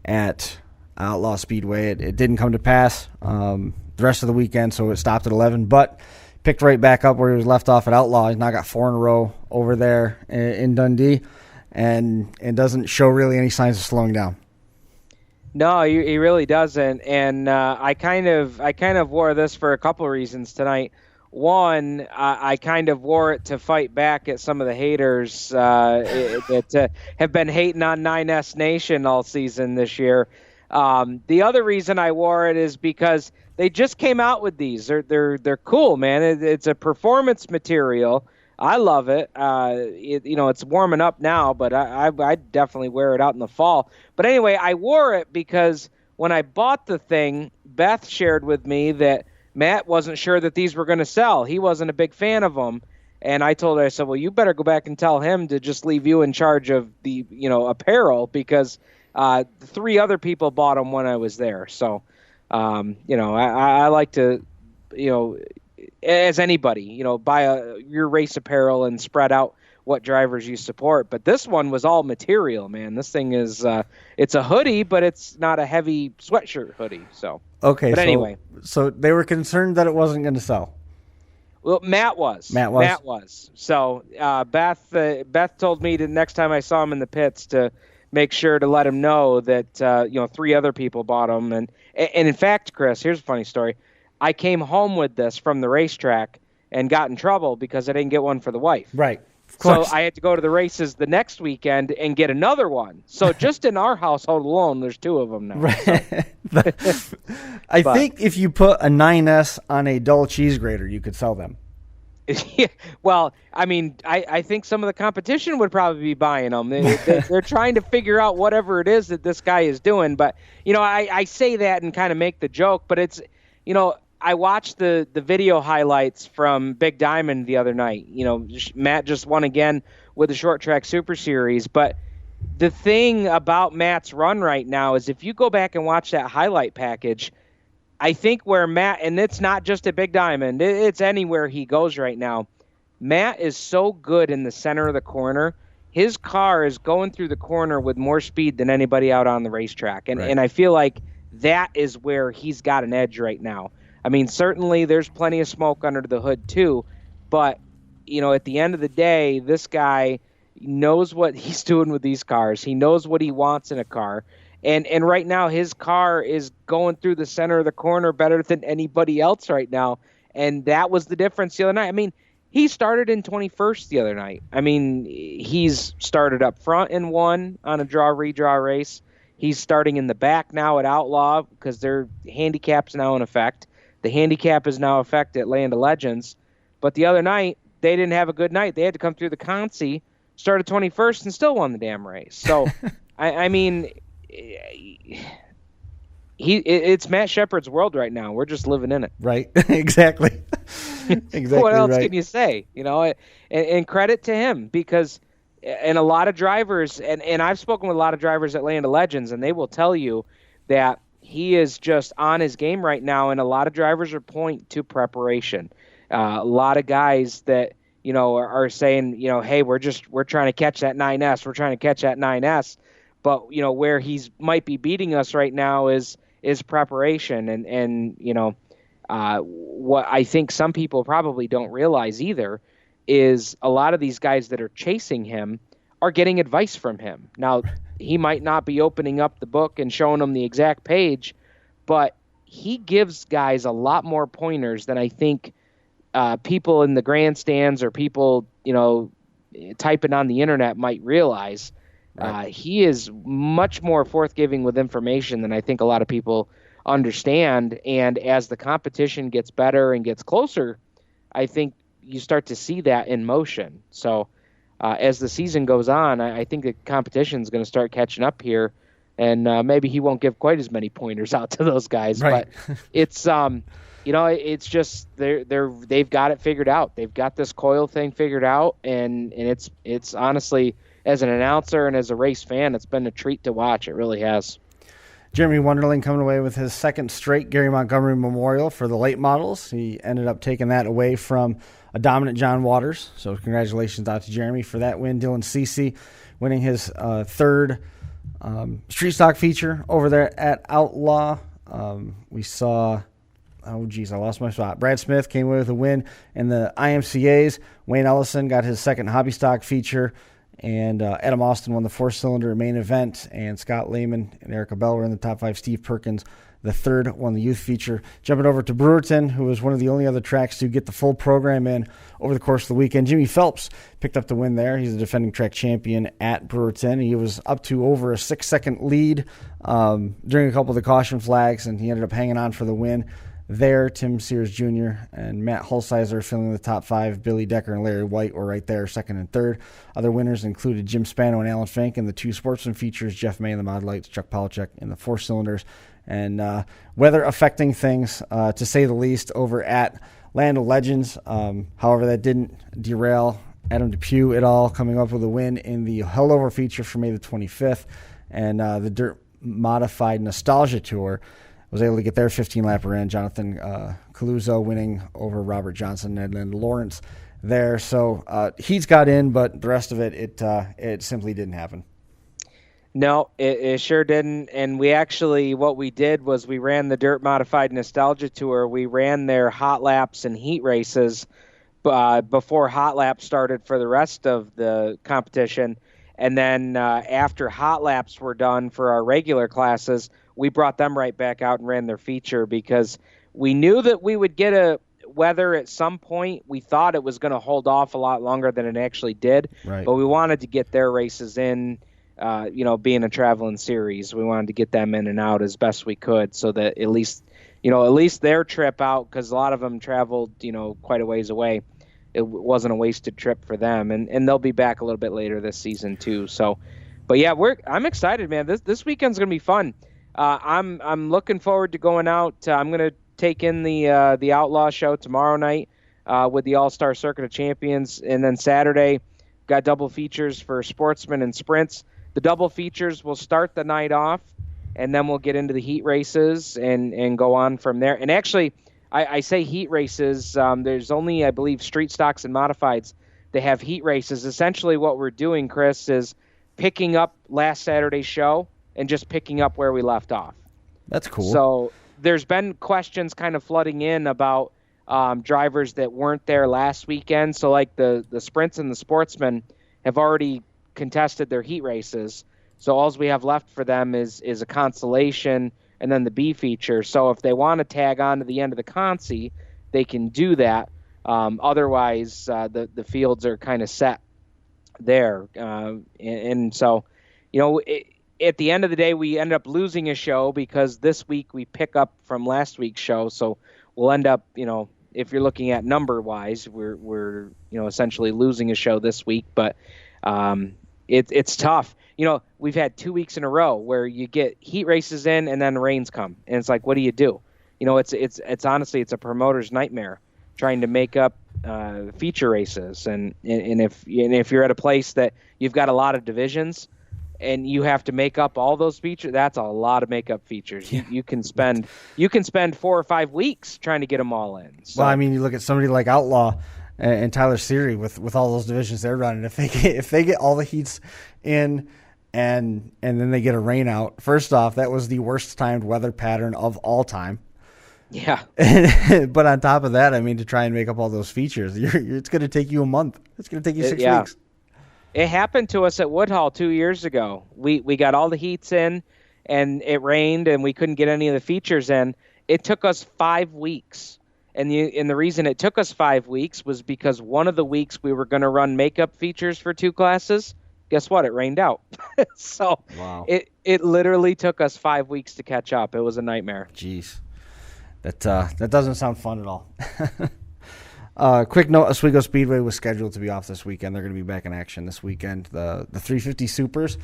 Speaker 3: at Outlaw Speedway. It didn't come to pass the rest of the weekend, so it stopped at 11, but picked right back up where he was left off at Outlaw. He's now got 4 in a row over there in Dundee, and it doesn't show really any signs of slowing down.
Speaker 4: No, he really doesn't. And I kind of wore this for a couple of reasons tonight. One, I kind of wore it to fight back at some of the haters that have been hating on 9S Nation all season this year. The other reason I wore it is because they just came out with these. They're cool, man. It's a performance material. I love it. It's warming up now, but I definitely wear it out in the fall. But anyway, I wore it because when I bought the thing, Beth shared with me that Matt wasn't sure that these were going to sell. He wasn't a big fan of them. And I told her, I said, well, you better go back and tell him to just leave you in charge of the, apparel, because 3 other people bought them when I was there. So, I like to, as anybody, buy your race apparel and spread out what drivers you support. But this one was all material, man. This thing is, it's a hoodie, but it's not a heavy sweatshirt hoodie. So,
Speaker 3: okay.
Speaker 4: But anyway.
Speaker 3: So they were concerned that it wasn't going to sell.
Speaker 4: Well, Matt was. So Beth told me to, next time I saw him in the pits, to make sure to let him know that 3 other people bought them. And in fact, Chris, here's a funny story. I came home with this from the racetrack and got in trouble because I didn't get one for the wife.
Speaker 3: Right. Of course.
Speaker 4: So I had to go to the races the next weekend and get another one. So just in our household alone, there's 2 of them now.
Speaker 3: Right. I think if you put a 9S on a dull cheese grater, you could sell them.
Speaker 4: Yeah, well, I mean, I think some of the competition would probably be buying them. They're trying to figure out whatever it is that this guy is doing. But, I say that and kind of make the joke, but it's, I watched the video highlights from Big Diamond the other night. Matt just won again with the Short Track Super Series. But the thing about Matt's run right now is if you go back and watch that highlight package, I think where Matt, and it's not just at Big Diamond, it's anywhere he goes right now, Matt is so good in the center of the corner. His car is going through the corner with more speed than anybody out on the racetrack. And I feel like that is where he's got an edge right now. I mean, certainly there's plenty of smoke under the hood too, but, at the end of the day, this guy knows what he's doing with these cars. He knows what he wants in a car. And right now, his car is going through the center of the corner better than anybody else right now. And that was the difference the other night. I mean, he started in 21st the other night. I mean, he's started up front and won on a draw-redraw race. He's starting in the back now at Outlaw because their handicap's now in effect. The handicap is now in effect at Land of Legends. But the other night, they didn't have a good night. They had to come through the Consi, started 21st, and still won the damn race. So, I mean... It's Matt Shepard's world right now. We're just living in it.
Speaker 3: Right. Exactly. Exactly.
Speaker 4: What else
Speaker 3: right.
Speaker 4: can you say? And credit to him because, and a lot of drivers, and I've spoken with a lot of drivers at Land of Legends, and they will tell you that he is just on his game right now. And a lot of drivers are pointing to preparation. A lot of guys that, are saying, hey, we're trying to catch that 9S. We're trying to catch that 9S. But, where he's might be beating us right now is preparation. And what I think some people probably don't realize either is a lot of these guys that are chasing him are getting advice from him. Now, he might not be opening up the book and showing them the exact page, but he gives guys a lot more pointers than I think people in the grandstands or people, typing on the internet might realize. Right. He is much more forthgiving with information than I think a lot of people understand. And as the competition gets better and gets closer, I think you start to see that in motion. So as the season goes on, I think the competition is going to start catching up here. And maybe he won't give quite as many pointers out to those guys.
Speaker 3: Right.
Speaker 4: But it's, it's just they've got it figured out. They've got this coil thing figured out. And it's honestly... as an announcer and as a race fan, it's been a treat to watch. It really has.
Speaker 3: Jeremy Wonderling coming away with his second straight Gary Montgomery Memorial for the late models. He ended up taking that away from a dominant John Waters. So congratulations out to Jeremy for that win. Dylan Cece winning his third street stock feature over there at Outlaw. We saw... oh, geez, I lost my spot. Brad Smith came away with a win in the IMCAs. Wayne Ellison got his second hobby stock feature. And Adam Austin won the four-cylinder main event, and Scott Lehman and Erica Bell were in the top five. Steve Perkins, the third, won the youth feature. Jumping over to Brewerton, who was one of the only other tracks to get the full program in over the course of the weekend. Jimmy Phelps picked up the win there. He's a defending track champion at Brewerton. He was up to over a 6-second lead during a couple of the caution flags, and he ended up hanging on for the win there. Tim Sears Jr. and Matt Hulsizer filling the top five. Billy Decker and Larry White were right there, second and third. Other winners included Jim Spano and Alan Fink in the two Sportsman features, Jeff May in the Mod Lights, Chuck Polachek in the four cylinders. And weather affecting things, to say the least, over at Land of Legends. However, that didn't derail Adam Depew at all, coming up with a win in the Hellover feature for May the 25th. And the Dirt Modified Nostalgia Tour was able to get their 15-lapper in. Jonathan Caluso winning over Robert Johnson and then Lawrence there. So he's got in, but the rest of it simply didn't happen.
Speaker 4: No, it sure didn't. And we actually, what we did was we ran the Dirt Modified Nostalgia Tour. We ran their hot laps and heat races before hot laps started for the rest of the competition. And then after hot laps were done for our regular classes, we brought them right back out and ran their feature because we knew that we would get a weather at some point. We thought it was going to hold off a lot longer than it actually did,
Speaker 3: right.
Speaker 4: But we wanted to get their races in, being a traveling series. We wanted to get them in and out as best we could so that at least their trip out, because a lot of them traveled, quite a ways away. it wasn't a wasted trip for them, and they'll be back a little bit later this season too. So, but yeah, I'm excited, man. This weekend's gonna be fun. I'm looking forward to going out. I'm gonna take in the Outlaw show tomorrow night with the All-Star Circuit of Champions, and then Saturday got double features for Sportsman and Sprints. The double features will start the night off, and then we'll get into the heat races and go on from there. And actually, I say heat races. There's only, I believe, street stocks and modifieds that have heat races. Essentially what we're doing, Chris, is picking up last Saturday's show and just picking up where we left off.
Speaker 3: That's cool.
Speaker 4: So there's been questions kind of flooding in about drivers that weren't there last weekend. So like the Sprints and the Sportsmen have already contested their heat races. So all we have left for them is a consolation and then the B feature. So if they want to tag on to the end of the consi, they can do that. Otherwise, the fields are kind of set there. And so, at the end of the day, we end up losing a show because this week we pick up from last week's show. So we'll end up, if you're looking at number-wise, we're essentially losing a show this week. But it's tough. We've had 2 weeks in a row where you get heat races in and then rains come, and it's like, what do you do? It's honestly, it's a promoter's nightmare trying to make up feature races, and if you're at a place that you've got a lot of divisions and you have to make up all those features, that's a lot of makeup features. Yeah. You can spend 4 or 5 weeks trying to get them all in. So.
Speaker 3: Well, I mean, you look at somebody like Outlaw and Tyler Seary with all those divisions they're running. If they get all the heats in and then they get a rain out, first off, that was the worst timed weather pattern of all time.
Speaker 4: Yeah.
Speaker 3: But on top of that, I mean, to try and make up all those features, it's going to take you a month. It's going to take you 6 weeks.
Speaker 4: It happened to us at Woodhull 2 years ago. We got all the heats in, and it rained, and we couldn't get any of the features in. It took us 5 weeks. And the reason it took us 5 weeks was because one of the weeks we were going to run makeup features for 2 classes. Guess what? It rained out. So wow. It literally took us 5 weeks to catch up. It was a nightmare.
Speaker 3: Jeez. That doesn't sound fun at all. Quick note, Oswego Speedway was scheduled to be off this weekend. They're going to be back in action this weekend. The 350 Supers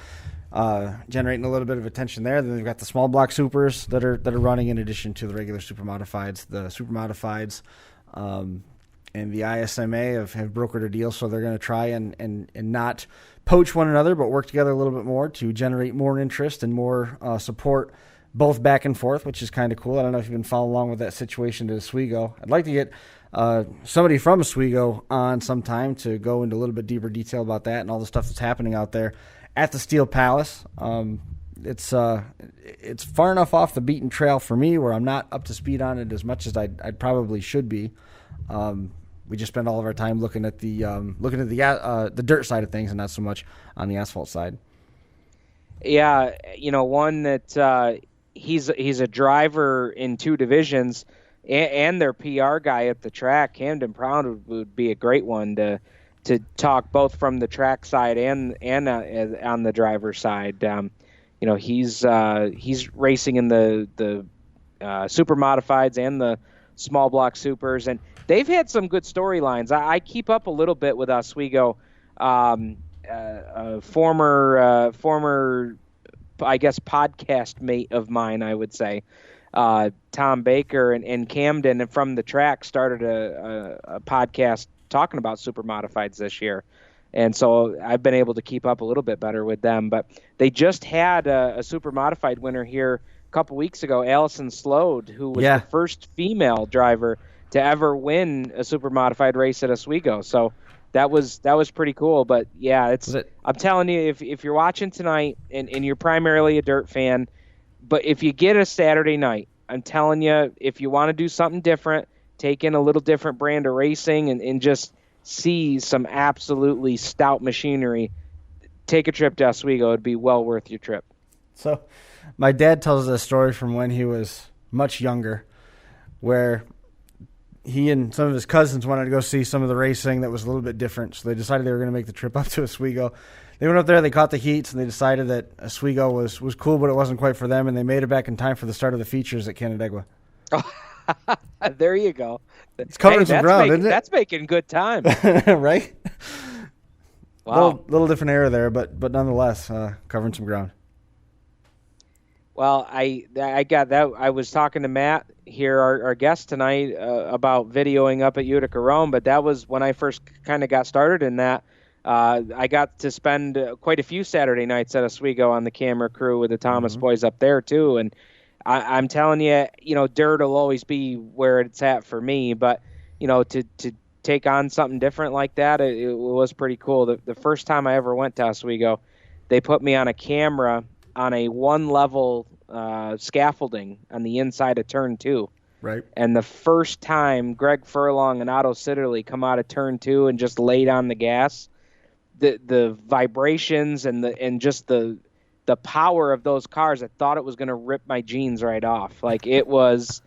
Speaker 3: generating a little bit of attention there. Then they've got the small block Supers that are running in addition to the regular Super Modifieds. The Super Modifieds and the ISMA have brokered a deal, so they're going to try and not poach one another, but work together a little bit more to generate more interest and more support both back and forth, which is kind of cool. I don't know if you've been following along with that situation to Oswego. I'd like to get somebody from Oswego on sometime to go into a little bit deeper detail about that and all the stuff that's happening out there at the Steel Palace. It's far enough off the beaten trail for me where I'm not up to speed on it as much as I'd probably should be. We just spend all of our time looking at the dirt side of things and not so much on the asphalt side.
Speaker 4: Yeah, one that he's a driver in 2 divisions, and their PR guy at the track. Camden Brown would be a great one to talk both from the track side and on the driver's side. He's racing in the super modifieds and the small block supers, and they've had some good storylines. I keep up a little bit with Oswego. Former, I guess, podcast mate of mine, I would say, Tom Baker and Camden, and from the track started a podcast talking about super modifieds this year. And so I've been able to keep up a little bit better with them. But they just had a super modified winner here a couple weeks ago, Allison Slode, who was the first female driver to ever win a super modified race at Oswego. So that was pretty cool. But yeah, I'm telling you, if you're watching tonight and you're primarily a dirt fan, but if you get a Saturday night, I'm telling you, if you want to do something different, take in a little different brand of racing and just see some absolutely stout machinery, take a trip to Oswego. It'd be well worth your trip.
Speaker 3: So my dad tells a story from when he was much younger where he and some of his cousins wanted to go see some of the racing that was a little bit different, so they decided they were going to make the trip up to Oswego. They went up there, they caught the heats, and they decided that Oswego was cool, but it wasn't quite for them, and they made it back in time for the start of the features at Canandaigua.
Speaker 4: There you go.
Speaker 3: It's covering some ground, isn't it?
Speaker 4: That's making good time.
Speaker 3: Right?
Speaker 4: Wow.
Speaker 3: Little different era there, but nonetheless, covering some ground.
Speaker 4: Well, I got that. I was talking to Matt here, our guest tonight, about videoing up at Utica-Rome, but that was when I first kind of got started in that. I got to spend quite a few Saturday nights at Oswego on the camera crew with the Thomas boys up there too, and I'm telling you, dirt will always be where it's at for me, but to take on something different like that, it was pretty cool. The first time I ever went to Oswego, they put me on a camera on a one-level scaffolding on the inside of turn 2.
Speaker 3: Right.
Speaker 4: And the first time Greg Furlong and Otto Sitterly come out of turn 2 and just laid on the gas, the vibrations and just the power of those cars, I thought it was going to rip my jeans right off. Like it was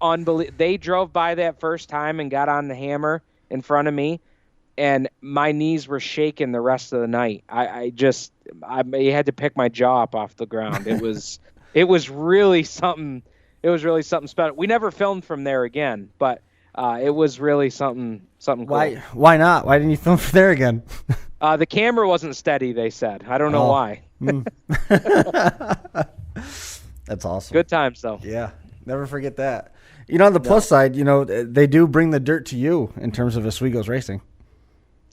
Speaker 4: unbelievable. They drove by that first time and got on the hammer in front of me, and my knees were shaking the rest of the night. I had to pick my jaw up off the ground. It was really something. It was really something special. We never filmed from there again, but it was really something cool.
Speaker 3: Why not? Why didn't you film from there again?
Speaker 4: The camera wasn't steady, they said. I don't know why.
Speaker 3: That's awesome.
Speaker 4: Good times, though.
Speaker 3: Yeah, never forget that. On the plus side, they do bring the dirt to you in terms of Oswego's racing.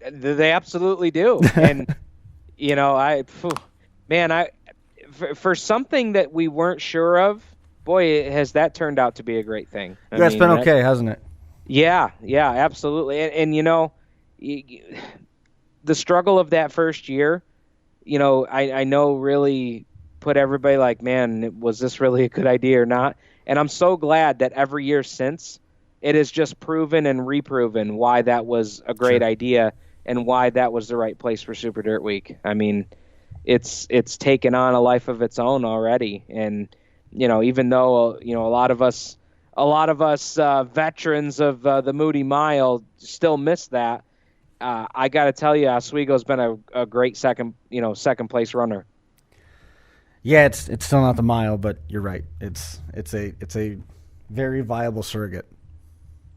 Speaker 4: They absolutely do. And, for something that we weren't sure of, boy, has that turned out to be a great thing.
Speaker 3: It's been okay, hasn't it?
Speaker 4: Yeah, absolutely. And the struggle of that first year, I know really put everybody like, man, was this really a good idea or not? And I'm so glad that every year since, it has just proven and reproven why that was a great idea and why that was the right place for Super Dirt Week. I mean, it's taken on a life of its own already. And, even though, a lot of us veterans of the Moody Mile still miss that, I got to tell you, Oswego's been a great second place runner.
Speaker 3: Yeah, it's still not the mile, but you're right. It's a very viable surrogate.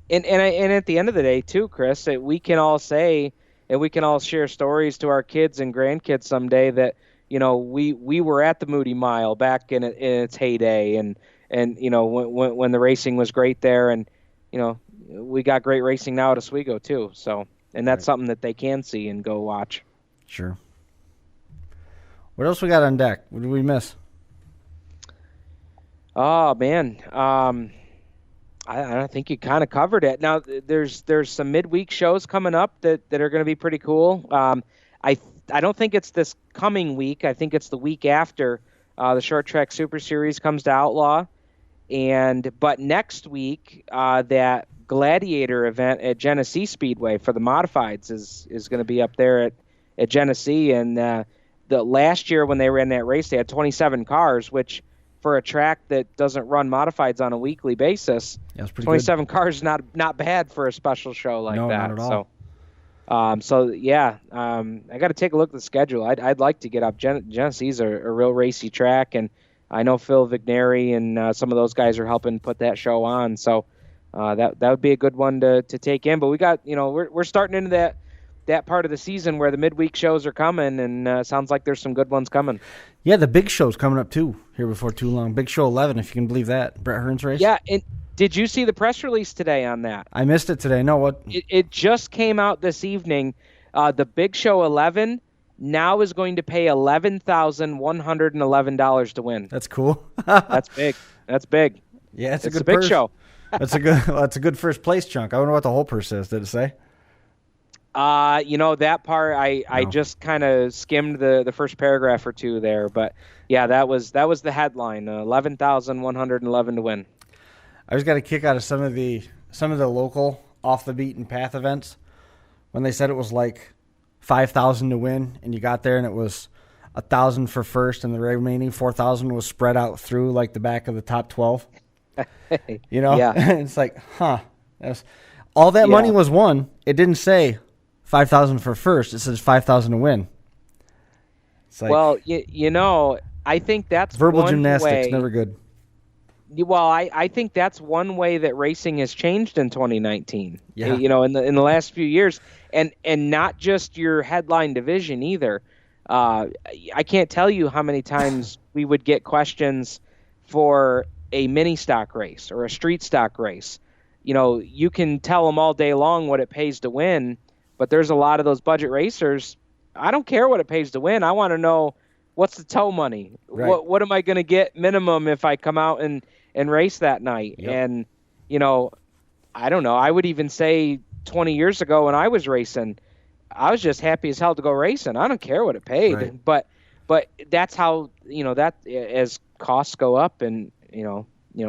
Speaker 4: And at the end of the day, too, Chris, we can all say and we can all share stories to our kids and grandkids someday that we were at the Moody Mile back in its heyday, and when the racing was great there, and we got great racing now at Oswego too. So. And that's something that they can see and go watch.
Speaker 3: Sure. What else we got on deck? What did we miss?
Speaker 4: Oh, man. I think you kind of covered it. Now, there's some midweek shows coming up that are going to be pretty cool. I don't think it's this coming week. I think it's the week after the Short Track Super Series comes to Outlaw. But next week, that Gladiator event at Genesee Speedway for the modifieds is going to be up there at Genesee. And the last year when they ran that race, they had 27 cars, which for a track that doesn't run modifieds on a weekly basis, 27 good. Cars not bad for a special show like that.
Speaker 3: Not at all.
Speaker 4: I got to take a look at the schedule. I'd like to get up. Genesee's a real racy track, and I know Phil Vigneri and some of those guys are helping put that show on. So that would be a good one to take in. But we got we're starting into that part of the season where the midweek shows are coming, and sounds like there's some good ones coming.
Speaker 3: Yeah, the big show's coming up too here before too long. Big Show 11, if you can believe that. Brett Hearn's race.
Speaker 4: Yeah, and did you see the press release today on that?
Speaker 3: I missed it today. No, what?
Speaker 4: It just came out this evening. The Big Show 11 now is going to pay $11,111 to win.
Speaker 3: That's cool.
Speaker 4: That's big.
Speaker 3: Yeah, it's a good
Speaker 4: big
Speaker 3: purse.
Speaker 4: show.
Speaker 3: That's a good first place chunk. I wonder what the whole purse is. Did it say?
Speaker 4: That part I just kind of skimmed the first paragraph or two there, but yeah, that was the headline. $11,111 to win.
Speaker 3: I just got a kick out of some of the local off the beaten path events when they said it was like 5,000 to win, and you got there and it was 1,000 for first, and the remaining 4,000 was spread out through like the back of the top 12.
Speaker 4: Yeah.
Speaker 3: It's like, all that money was won. It didn't say 5,000 for first. It says 5,000 to win. It's like,
Speaker 4: well, I think that's
Speaker 3: verbal
Speaker 4: one
Speaker 3: gymnastics,
Speaker 4: way,
Speaker 3: never good.
Speaker 4: Well, I think that's one way that racing has changed in 2019.
Speaker 3: Yeah.
Speaker 4: In the last few years, and not just your headline division either. I can't tell you how many times we would get questions for a mini stock race or a street stock race. You can tell them all day long what it pays to win, but there's a lot of those budget racers. I don't care what it pays to win. I want to know what's the tow money.
Speaker 3: Right.
Speaker 4: What am I going to get minimum if I come out and race that night?
Speaker 3: Yep.
Speaker 4: And, I don't know. I would even say 20 years ago when I was racing, I was just happy as hell to go racing. I don't care what it paid.
Speaker 3: Right.
Speaker 4: But that's how, that as costs go up and,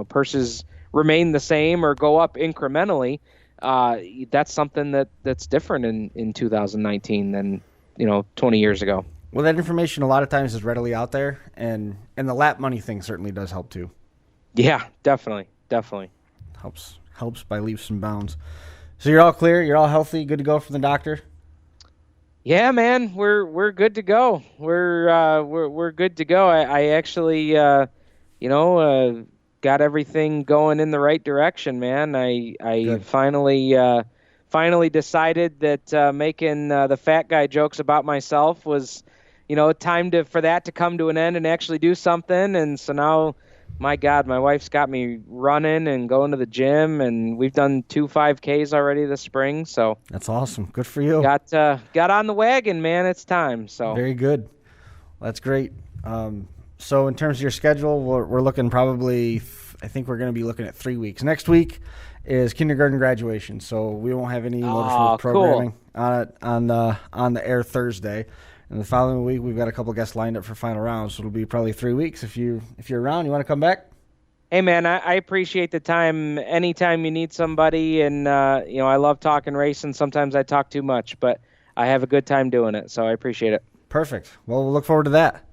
Speaker 4: purses remain the same or go up incrementally, that's something that's different in 2019 than, 20 years ago.
Speaker 3: Well, that information a lot of times is readily out there, and the lap money thing certainly does help too.
Speaker 4: Yeah, definitely.
Speaker 3: Helps by leaps and bounds. So you're all clear? You're all healthy? Good to go from the doctor?
Speaker 4: Yeah, man, we're good to go. We're good to go. I actually, got everything going in the right direction, man. I finally decided that making the fat guy jokes about myself was, time for that to come to an end and actually do something. And so now, my God, my wife's got me running and going to the gym, and we've done 2 5Ks already this spring. So
Speaker 3: that's awesome. Good for you.
Speaker 4: Got on the wagon, man. It's time. So
Speaker 3: very good. Well, that's great. So in terms of your schedule, we're looking probably. I think we're going to be looking at 3 weeks. Next week is kindergarten graduation, so we won't have any motorsports programming on the air Thursday. And the following week, we've got a couple guests lined up for final rounds, so it'll be probably 3 weeks. If you're around, you want to come back?
Speaker 4: Hey, man, I appreciate the time. Anytime you need somebody, and I love talking racing. Sometimes I talk too much, but I have a good time doing it, so I appreciate it.
Speaker 3: Perfect. Well, we'll look forward to that.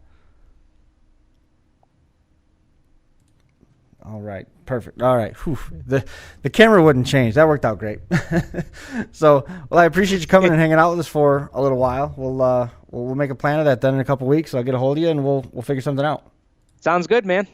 Speaker 3: All right. Perfect. All right. Whew. The camera wouldn't change. That worked out great. So, I appreciate you coming and hanging out with us for a little while. We'll make a plan of that then in a couple weeks. I'll get a hold of you and we'll figure something out.
Speaker 4: Sounds good, man.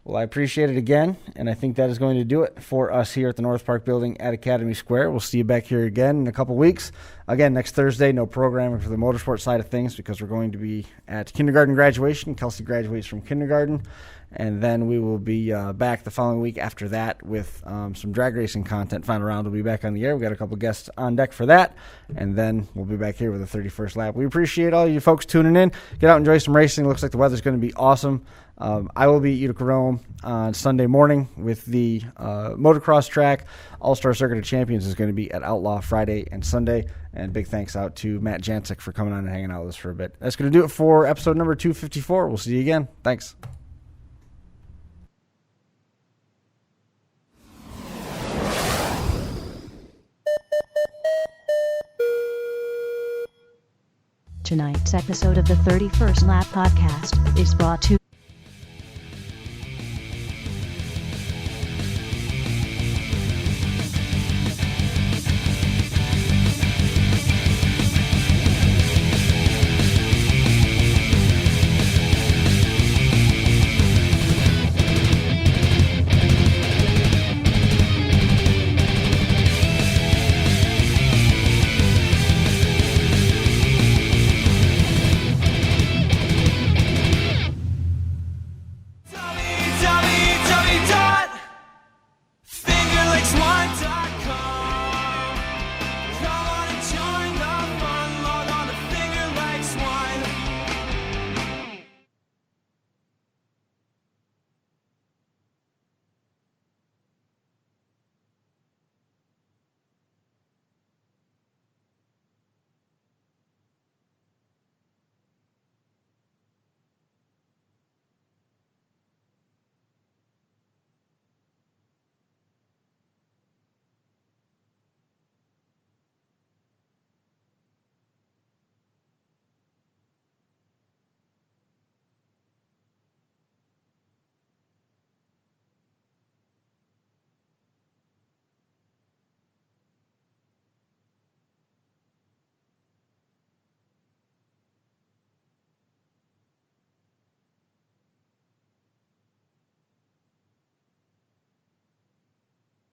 Speaker 3: Well, I appreciate it again, and I think that is going to do it for us here at the North Park Building at Academy Square. We'll see you back here again in a couple weeks. Again, next Thursday, no programming for the motorsport side of things because we're going to be at kindergarten graduation. Kelsey graduates from kindergarten, and then we will be back the following week after that with some drag racing content. Final round will be back on the air. We've got a couple guests on deck for that, and then we'll be back here with the 31st lap. We appreciate all you folks tuning in. Get out and enjoy some racing. It looks like the weather's going to be awesome. I will be at Utica-Rome on Sunday morning with the motocross track. All-Star Circuit of Champions is going to be at Outlaw Friday and Sunday. And big thanks out to Matt Janczuk for coming on and hanging out with us for a bit. That's going to do it for episode number 254. We'll see you again. Thanks.
Speaker 1: Tonight's episode of the 31st Lap Podcast is brought to